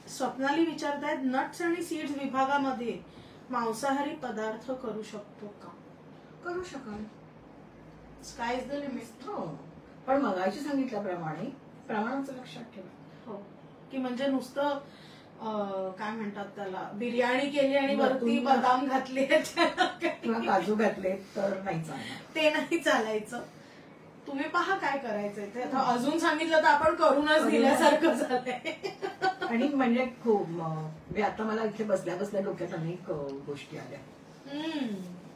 स्वप्नाली विचारतायत, नट्स आणि सीड्स विभागामध्ये मांसाहारी पदार्थ करू शकतो का? करू शकाल, स्काय इज द लिमिट. हो, पण मगाशी सांगितल्याप्रमाणे प्रमाणाचं लक्षात ठेवा. हो, की म्हणजे नुसतं काय म्हणतात त्याला, बिर्याणी केली आणि वरती बदाम घातले किंवा काजू घातले तर नाही चालणार, ते नाही चालायचं. तुम्ही पहा काय करायचंय ते. आता अजून सांगितलं तर आपण करूनच दिल्यासारखं झालंय. आणि म्हणजे खूप आता मला इथे बसल्या बसल्या डोक्यात अनेक गोष्टी आल्या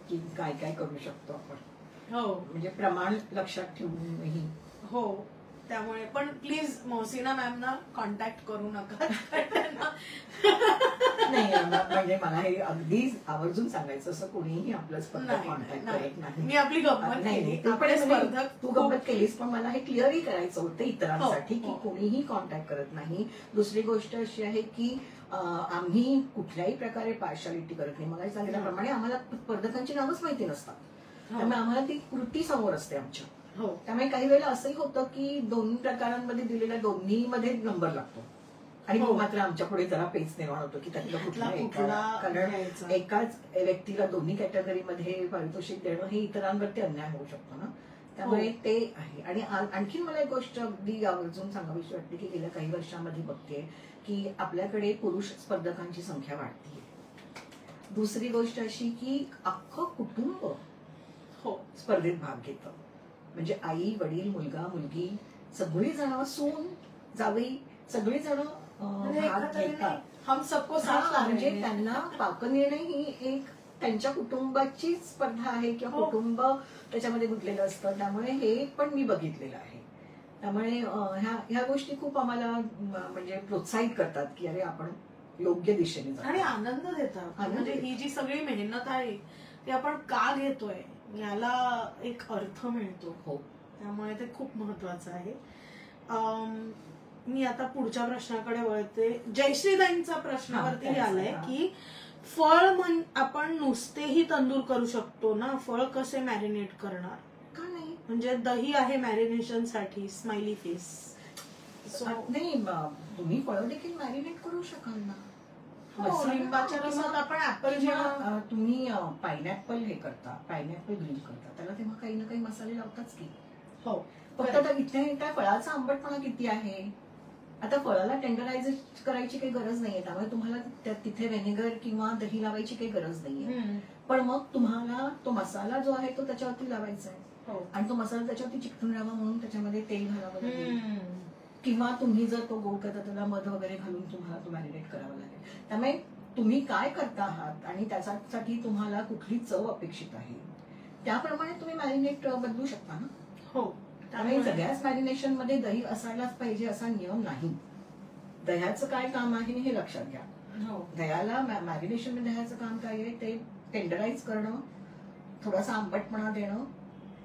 की काय काय करू शकतो आपण. हो, म्हणजे प्रमाण लक्षात ठेवूनही. हो, त्यामुळे पण प्लीज मोहसिना मॅमना कॉन्टॅक्ट करू नका. नाही, म्हणजे मला हे अगदी आवर्जून सांगायचं, असं कोणीही आपलं स्पर्धक कॉन्टॅक्ट करत नाही. मी आपली गंमत केली. तू गंमत केलीस, पण मला हे क्लिअरही करायचं होतं इतरांसाठी की कोणीही कॉन्टॅक्ट करत नाही. दुसरी गोष्ट अशी आहे की आम्ही कुठल्याही प्रकारे पार्शालिटी करत नाही. मला सांगितल्याप्रमाणे आम्हाला स्पर्धकांची नावच माहिती नसतात, त्यामुळे आम्हाला ती कृती समोर असते आमच्या. त्यामुळे काही वेळेला असंही होतं की दोन्ही प्रकारांमध्ये दिलेल्या दोन्ही मध्ये नंबर लागतो आणि तो मात्र आमच्या पुढे जरा पेच निर्माण होतो की त्यातला कुठला, कारण एकाच व्यक्तीला दोन्ही कॅटेगरीमध्ये पारितोषिक देणं हे इतरांवरती अन्याय होऊ शकतो ना. त्यामुळे ते आहे. आणि आणखीन मला एक गोष्ट अगदी आवर्जून सांगावीशी वाटते की गेल्या काही वर्षांमध्ये बघते की आपल्याकडे पुरुष स्पर्धकांची संख्या वाढतीये. दुसरी गोष्ट अशी की अख्खं कुटुंब स्पर्धेत भाग घेतं. म्हणजे आई, वडील, मुलगा, मुलगी, सगळी जण, सून, जावई, सगळी जण भाग घेतात. म्हणजे त्यांना पाकनिर्णय ही एक त्यांच्या कुटुंबाची स्पर्धा आहे किंवा कुटुंब त्याच्यामध्ये गुंतलेलं असतं. त्यामुळे हे पण मी बघितलेलं आहे. त्यामुळे ह्या गोष्टी खूप आम्हाला म्हणजे प्रोत्साहित करतात की अरे आपण योग्य दिशेने जातो आणि आनंद देतात. म्हणजे ही जी सगळी मेहनत आहे ती आपण का घेतोय याला एक अर्थ मिळतो. हो, त्यामुळे ते खूप महत्वाचं आहे. मी आता पुढच्या प्रश्नाकडे वळते. जयश्रीदाईंचा प्रश्नावरती आलाय की फळ आपण नुसतेही तंदूर करू शकतो ना, फळ कसे मॅरिनेट करणार? का नाही, म्हणजे दही आहे मॅरिनेशन साठी, स्माइली फेस. नाही, तुम्ही फळं देखील मॅरिनेट करू शकाल ना. लिंबाच्या रसात आपण ऍपल, जेव्हा तुम्ही पायनॅपल हे करता, पायनॅपल ग्रिल करता, त्याला तेव्हा काही ना काही मसाले लावताच की. हो, फक्त इथे त्या फळाचा आंबटपणा किती आहे. आता फळाला टेंडरायझ करायची काही गरज नाहीये, त्यामुळे तुम्हाला तिथे व्हिनेगर किंवा दही लावायची काही गरज नाहीये. पण मग तुम्हाला तो मसाला जो आहे तो त्याच्यावरती लावायचा आहे आणि तो मसाला त्याच्यावरती चिकटून राहावा म्हणून त्याच्यामध्ये तेल घालावं लागेल किंवा तुम्ही जर तो गोड करता त्याला मध वगैरे घालून तुम्हाला तो मॅरिनेट करावा लागेल. त्यामुळे तुम्ही काय करता आहात आणि त्याच्यासाठी तुम्हाला कुठली चव अपेक्षित आहे त्याप्रमाणे तुम्ही मॅरिनेट बदलू शकता ना. हो, त्यामुळे सगळ्याच मॅरिनेशन मध्ये दही असायलाच पाहिजे असा नियम नाही. दह्याचं काय काम आहे हे लक्षात घ्या. दह्याला मॅरिनेशन मध्ये दह्याचं काम काय आहे, ते टेंडराइज करणं, थोडासा आंबटपणा देणं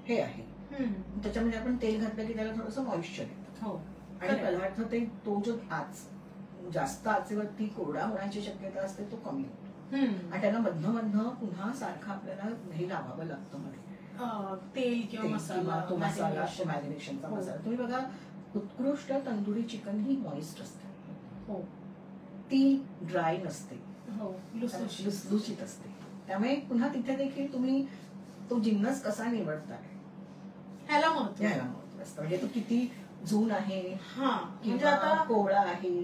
हे आहे. त्याच्यामध्ये आपण तेल घातलं की त्याला थोडंसं मॉइश्चर येतं आणि पदार्थ तो जो जास्त आचेवरती कोरडा होण्याची शक्यता असते तो कमी होतो आणि त्याला मधनं मधनं पुन्हा सारखं आपल्याला दही लावावं लागतं मध्ये, तेल किंवा मसाला, तो मसाला, मॅरिनेशनचा मसाला. तुम्ही बघा, उत्कृष्ट तंदुरी चिकन ही मॉइस्ट असते. हो, ती ड्राय नसते, लुसलुशीत असते. त्यामुळे पुन्हा तिथे देखील तुम्ही तो जिन्नस कसा निवडताय ह्याला महत्व असतं. म्हणजे तो किती झून आहे, म्हणजे आता कोवळा आहे.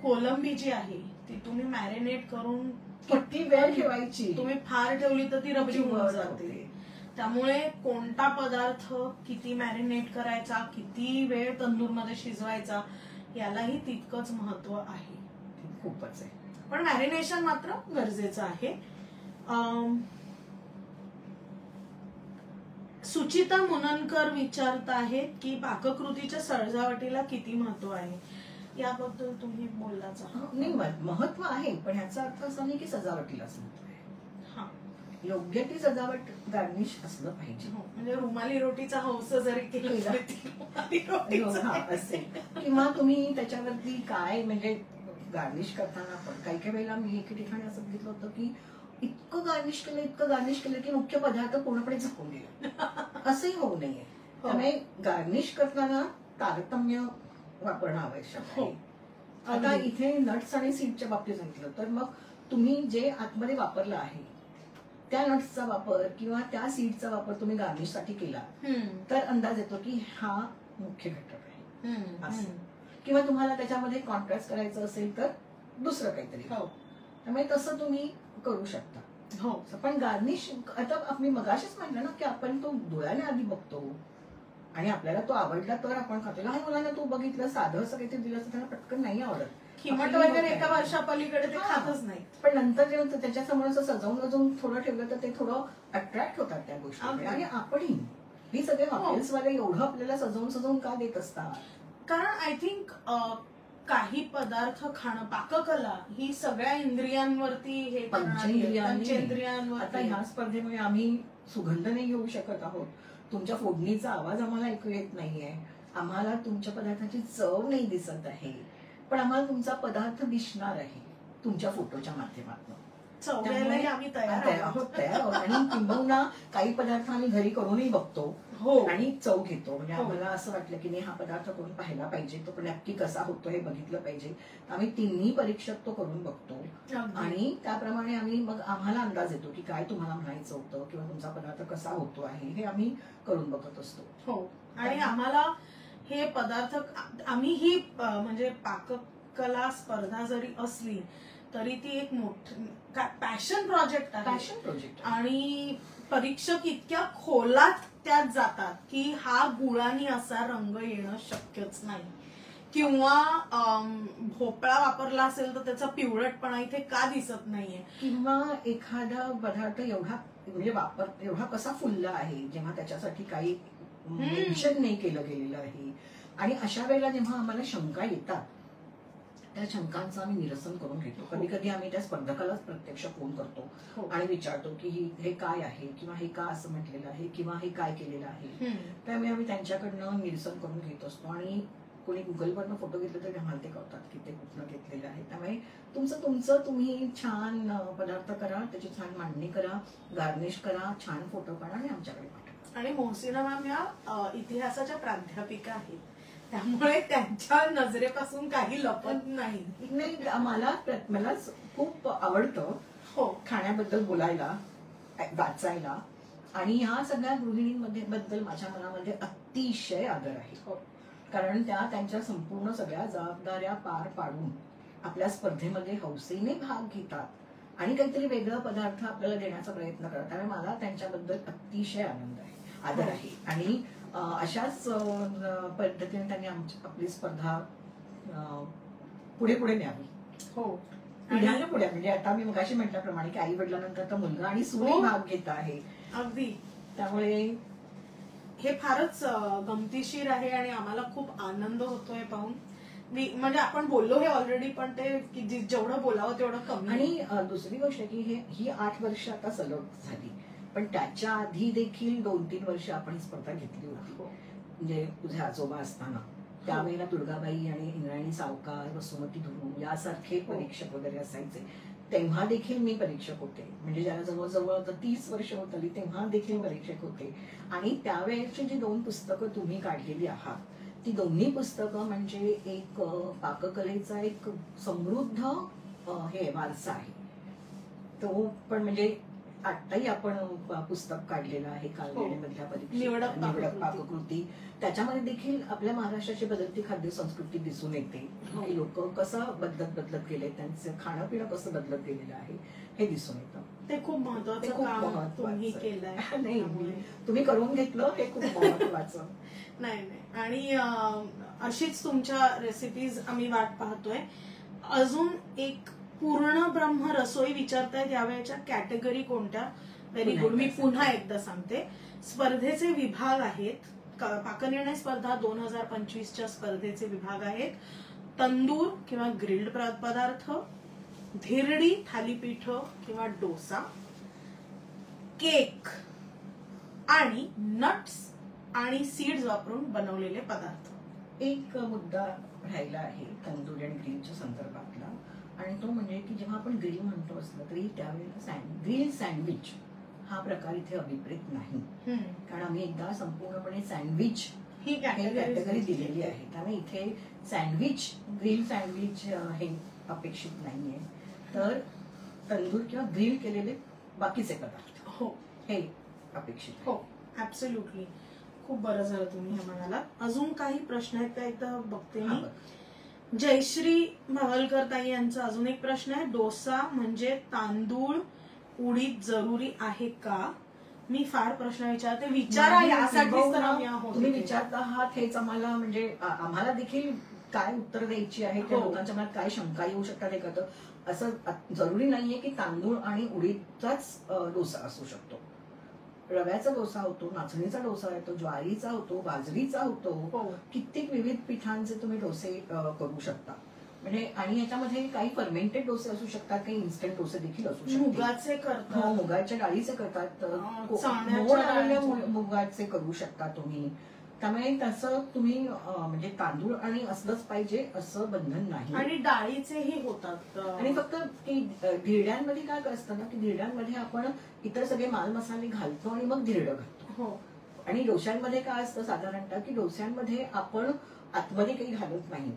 कोलंबी जी आहे ती तुम्ही मॅरिनेट करून किती वेळ ठेवायची, तुम्ही फार ठेवली तर ती रबरी होऊन जाते. त्यामुळे कोणता पदार्थ किती मॅरिनेट करायचा, किती वेळ तंदूर मध्ये शिजवायचा यालाही तितकंच महत्व आहे. खूपच आहे, पण मॅरिनेशन मात्र गरजेचं आहे. सुचिता मुननकर विचारत आहेत की पाककृतीच्या सजावटीला किती महत्व आहे, याबद्दल तुम्ही बोललाच आहात. नाही, महत्व आहे, पण ह्याचा अर्थ असा नाही की सजावटीलाच महत्व आहे. योग्य ती सजावट, गार्निश असलं पाहिजे. म्हणजे रुमाली रोटीचा हौस जरी केला असेल किंवा तुम्ही त्याच्यावरती काय म्हणजे गार्निश करताना पण काही काही वेळेला मी एके ठिकाणी असं बघितलं होतं की इतकं गार्निश केलं की मुख्य पदार्थ पूर्णपणे झाकून गेला. असंही होऊ नये. त्यामुळे गार्निश करताना तारतम्य वापरणं आवश्यक आहे. आता इथे नट्स आणि सीडच्या बाबतीत सांगितलं तर मग तुम्ही जे आतमध्ये वापरलं आहे त्या नट्सचा वापर किंवा त्या सीडचा वापर तुम्ही गार्निशसाठी केला तर अंदाज येतो की हा मुख्य घटक आहे. किंवा तुम्हाला त्याच्यामध्ये कॉन्ट्रास्ट करायचं असेल तर दुसरं काहीतरी. त्यामुळे तसं तुम्ही करू शकता. हो. पण गार्निश आता आपण मगाशीच म्हटलं ना की आपण तो डोळ्याने आधी बघतो आणि आपल्याला तो आवडला तर आपण खातो. लहान मुलांना तू बघितलं साधं असं काहीतरी दिलं असं त्यांना पटकन नाही आवडत. खिमट वगैरे एका वर्षापलीकडे ते खातच नाही. पण नंतर जेव्हा त्याच्यासमोर असं सजवून थोडं ठेवलं तर ते थोडं अट्रॅक्ट होतात त्या गोष्टी. आणि आपणही ही सगळे हॉटेल्सवाले एवढं आपल्याला सजवून का देत असतात. कारण आय थिंक काही पदार्थ खाणं पाककला ही सगळ्या इंद्रियांवरती हे पंचेंद्रियांवर. आता ह्या स्पर्धेमुळे आम्ही सुगंध नाही घेऊ शकत आहोत. तुमच्या फोडणीचा आवाज आम्हाला ऐकू येत नाहीये. आम्हाला तुमच्या पदार्थाची चव नाही दिसत आहे. पण आम्हाला तुमचा पदार्थ दिसणार आहे तुमच्या फोटोच्या माध्यमातून. आम्ही तयार आहोत. आणि किंबहुना काही पदार्थ आम्ही घरी करूनही बघतो आणि चव घेतो. म्हणजे आम्हाला असं वाटलं की नाही हा पदार्थ करून पाहिला पाहिजे, तो पण नक्की कसा होतो हे बघितलं पाहिजे. आम्ही तिन्ही परीक्षक तो करून बघतो आणि त्याप्रमाणे आम्ही मग आम्हाला अंदाज येतो की काय तुम्हाला म्हणायचं होतं किंवा तुमचा पदार्थ कसा होतो आहे हे आम्ही करून बघत असतो. हो. आणि आम्हाला हे पदार्थ आम्ही ही म्हणजे पाककला स्पर्धा जरी असली तरी ती एक मोठी पॅशन प्रोजेक्ट आहे. आणि परीक्षक इतक्या खोलात त्यात जातात की हा गुळानी असा रंग येणं शक्यच नाही. किंवा भोपळा वापरला असेल तर त्याचा पिवळटपणा इथे का दिसत नाहीये. किंवा एखादा पदार्थ एवढा कसा फुलला आहे जेव्हा त्याच्यासाठी काही मेन्शन नाही केलं गेलेलं आहे. आणि अशा वेळेला जेव्हा आम्हाला शंका येतात त्या शंकांचं आम्ही निरसन करून घेतो. कधी कधी आम्ही त्या स्पर्धकालाच प्रत्यक्ष फोन करतो आणि विचारतो की हे काय आहे किंवा हे का असं म्हटलेलं आहे किंवा हे काय केलेलं आहे. त्यामुळे आम्ही त्यांच्याकडनं निरसन करून घेत असतो. आणि कोणी गुगलवरनं फोटो घेतले तर आम्हाला ते कळतात की ते कुठनं घेतलेलं आहे. त्यामुळे तुमचं तुम्ही छान पदार्थ करा, त्याची छान मांडणी करा, गार्निश करा, छान फोटो काढा आणि आमच्याकडे पाठवा. आणि मोहसिना मॅम या इतिहासाच्या प्राध्यापिका आहेत त्यामुळे त्यांच्या नजरेपासून काही लपत नाही. मला खूप आवडतं खाण्याबद्दल बोलायला, वाचायला. आणि ह्या सगळ्या गृहिणींमध्ये बद्दल माझ्या मनामध्ये अतिशय आदर आहे. कारण त्या त्यांच्या संपूर्ण सगळ्या जबाबदाऱ्या पार पाडून आपल्या स्पर्धेमध्ये हौसेने भाग घेतात आणि काहीतरी वेगळा पदार्थ आपल्याला देण्याचा प्रयत्न करतात. त्यामुळे मला त्यांच्याबद्दल अतिशय आदर आहे. आणि अशाच पद्धतीने त्यांनी आपली स्पर्धा पुढे न्यावी. पिढ्याने पुढे. म्हणजे आता मी मगाशी म्हटल्याप्रमाणे की आई वडिलांनंतर तर मुलगा आणि सूनही भाग घेत आहे. अगदी. त्यामुळे हे फारच गमतीशीर आहे आणि आम्हाला खूप आनंद होतोय पाहून. म्हणजे आपण बोललो हे ऑलरेडी पण ते जेवढं बोलावं तेवढं कमी. आणि दुसरी गोष्ट की ही 8 वर्ष आता सलग झाली. पण त्याच्या आधी देखील 2-3 वर्ष आपण ही स्पर्धा घेतली होती. म्हणजे तुझे आजोबा असताना त्यावेळेला दुर्गाबाई आणि इंद्रायणी सावकार, वसुमती धुरू यासारखे परीक्षक वगैरे असायचे. तेव्हा देखील मी परीक्षक होते. म्हणजे ज्याला जवळजवळ 30 वर्ष होत आली तेव्हा देखील परीक्षक होते. आणि त्यावेळेची जी 2 पुस्तकं तुम्ही काढलेली आहात ती दोन्ही पुस्तकं म्हणजे एक पाककलेचा एक समृद्ध हे वारसा आहे. तो पण म्हणजे आत्ताही आपण पुस्तक काढलेलं आहे कालवेळेमधल्या परीक्षा निवडक पाककृती. त्याच्यामध्ये देखील आपल्या महाराष्ट्राची बदलती खाद्य संस्कृती दिसून येते. लोक कसं बदलत गेले, त्यांचं खाणं पिणं कसं बदलत गेलेलं आहे हे दिसून येतं. ते खूप महत्वाचं काम तुम्ही केलंय. नाही तुम्ही करून घेतलं हे खूप महत्वाचं. नाही. आणि अशीच तुमच्या रेसिपीज आम्ही वाट पाहतोय. अजून एक पूर्ण ब्रह्म रसोई विचारतायत यावेळेच्या कॅटेगरी कोणत्या? Very good. मी पुन्हा एकदा सांगते. स्पर्धेचे विभाग आहेत. पाकनिर्णय स्पर्धा 2025च्या स्पर्धेचे विभाग आहेत. तंदूर किंवा ग्रिल्ड पदार्थ, धिरडी थालीपीठ किंवा डोसा, केक आणि नट्स आणि सीड्स वापरून बनवलेले पदार्थ. एक मुद्दा राहिला आहे तंदूर आणि ग्रिलच्या संदर्भातला. आणि तो म्हणजे की जेव्हा आपण ग्रिल म्हणतो असलं तरी त्यावेळेला ग्रिल सँडविच हा प्रकार इथे अभिप्रेत नाही, कारण आम्ही एकदा संपूर्णपणे सँडविच ही कॅटेगरी दिलेली आहे. त्यामुळे इथे सँडविच, ग्रिल सँडविच हे अपेक्षित नाहीये. तर तंदूर किंवा ग्रिल केलेले बाकीचे पदार्थ हो हे अपेक्षित आहे. हो ऍब्सोल्युटली. खूप बरं झालं तुम्ही हे म्हणालात. अजून काही प्रश्न आहेत का एकदा बघते मी. जयश्री भावलकर ताई यांचा अजून एक प्रश्न आहे, डोसा म्हणजे तांदूळ उडीद जरुरी आहे का? मी फार प्रश्न विचारते, विचारा यासाठीच तर आम्ही आहोत. तुम्ही विचारत आहात हेच आम्हाला म्हणजे आम्हाला देखील काय उत्तर द्यायची आहे, त्या लोकांच्या मनात काय शंका येऊ शकतात हे कळतं. असं जरुरी नाहीये की तांदूळ आणि उडीदचाच डोसा असू शकतो. रव्याचा डोसा होतो, नाचणीचा डोसा येतो, ज्वारीचा होतो, बाजरीचा होतो, कित्येक विविध पिठांचे तुम्ही डोसे करू शकता. म्हणजे आणि याच्यामध्ये काही फर्मेंटेड डोसे असू शकतात, काही इन्स्टंट डोसे देखील असू शकतात. मुगाचे करतात, मुगाच्या डाळीचे करतात, मुगाचे करू शकता तुम्ही. त्यामुळे तसं तुम्ही म्हणजे तांदूळ आणि असलंच पाहिजे असं बंधन नाही. आणि डाळीचेही होतात. आणि फक्त की धिरड्यांमध्ये काय असतं ना की धिरड्यांमध्ये आपण इतर सगळे माल मसाले घालतो आणि मग धिरडं घालतो. आणि डोस्यांमध्ये काय असतं साधारणतः की डोस्यांमध्ये आपण आतमध्ये काही घालत नाही.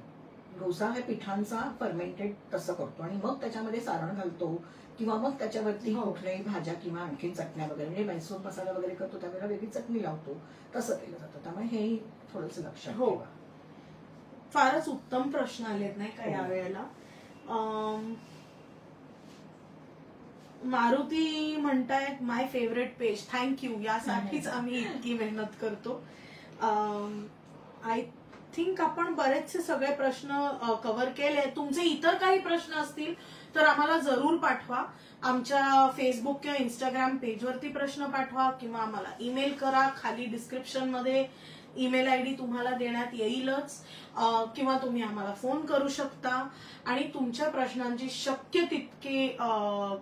डोसा हा पिठांचा फर्मेंटेड तसं करतो आणि मग त्याच्यामध्ये सारण घालतो किंवा मग त्याच्यावरती कुठल्याही भाज्या किंवा आणखी चटण्या वगैरे म्हणजे मैसूर मसाला वगैरे करतो त्यावेळेला वेगळी चटणी लावतो, तसं केलं जातं. त्यामुळे हे थोडंस लक्षात ठेवा. फारच उत्तम प्रश्न आलेत नाही का यावेळेला. मारुती म्हणतायत माय फेवरेट पेज, थँक्यू. यासाठीच आम्ही इतकी मेहनत करतो. आय थिंक आपण बरेचसे सगळे प्रश्न कव्हर केले. तुमचे इतर काही प्रश्न असतील तर आम्हाला जरूर पाठवा. आमच्या फेसबुक किंवा इंस्टाग्राम पेजवरती प्रश्न पाठवा किंवा आम्हाला ईमेल करा. खाली डिस्क्रिप्शन मध्ये ईमेल आयडी तुम्हाला देण्यात येईलच, किंवा तुम्ही आम्हाला फोन करू शकता आणि तुमच्या प्रश्नांची शक्य तितके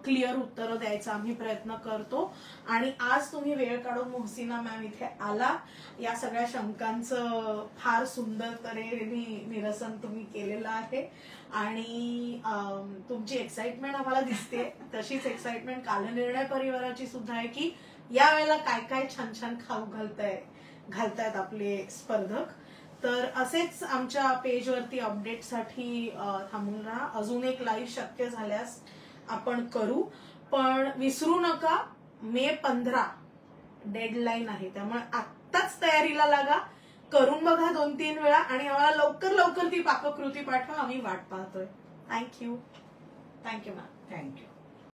क्लिअर उत्तरं द्यायचा आम्ही प्रयत्न करतो. आणि आज तुम्ही वेळ काढून मोहसिना मॅम इथे आला, या सगळ्या शंकांचं फार सुंदर तऱ्हेने निरसन तुम्ही केलेलं आहे आणि तुमची एक्साइटमेंट आम्हाला दिसते. तशीच एक्साइटमेंट कालनिर्णय परिवाराची सुद्धा आहे की यावेळेला काय काय छान छान खाऊ घालतायत आपले स्पर्धक. तर असेच आमच्या पेजवरती अपडेटसाठी थांबून राहा. अजून एक लाईव्ह शक्य झाल्यास आपण करू, पण विसरू नका May 15 डेडलाईन आहे. त्यामुळे आत्ताच तयारीला लागा, करून बघा 2-3 वेळा आणि आम्हाला लवकर लवकर ती पाककृती पाठवा. आम्ही वाट पाहतोय. Thank you ma'am. थँक्यू.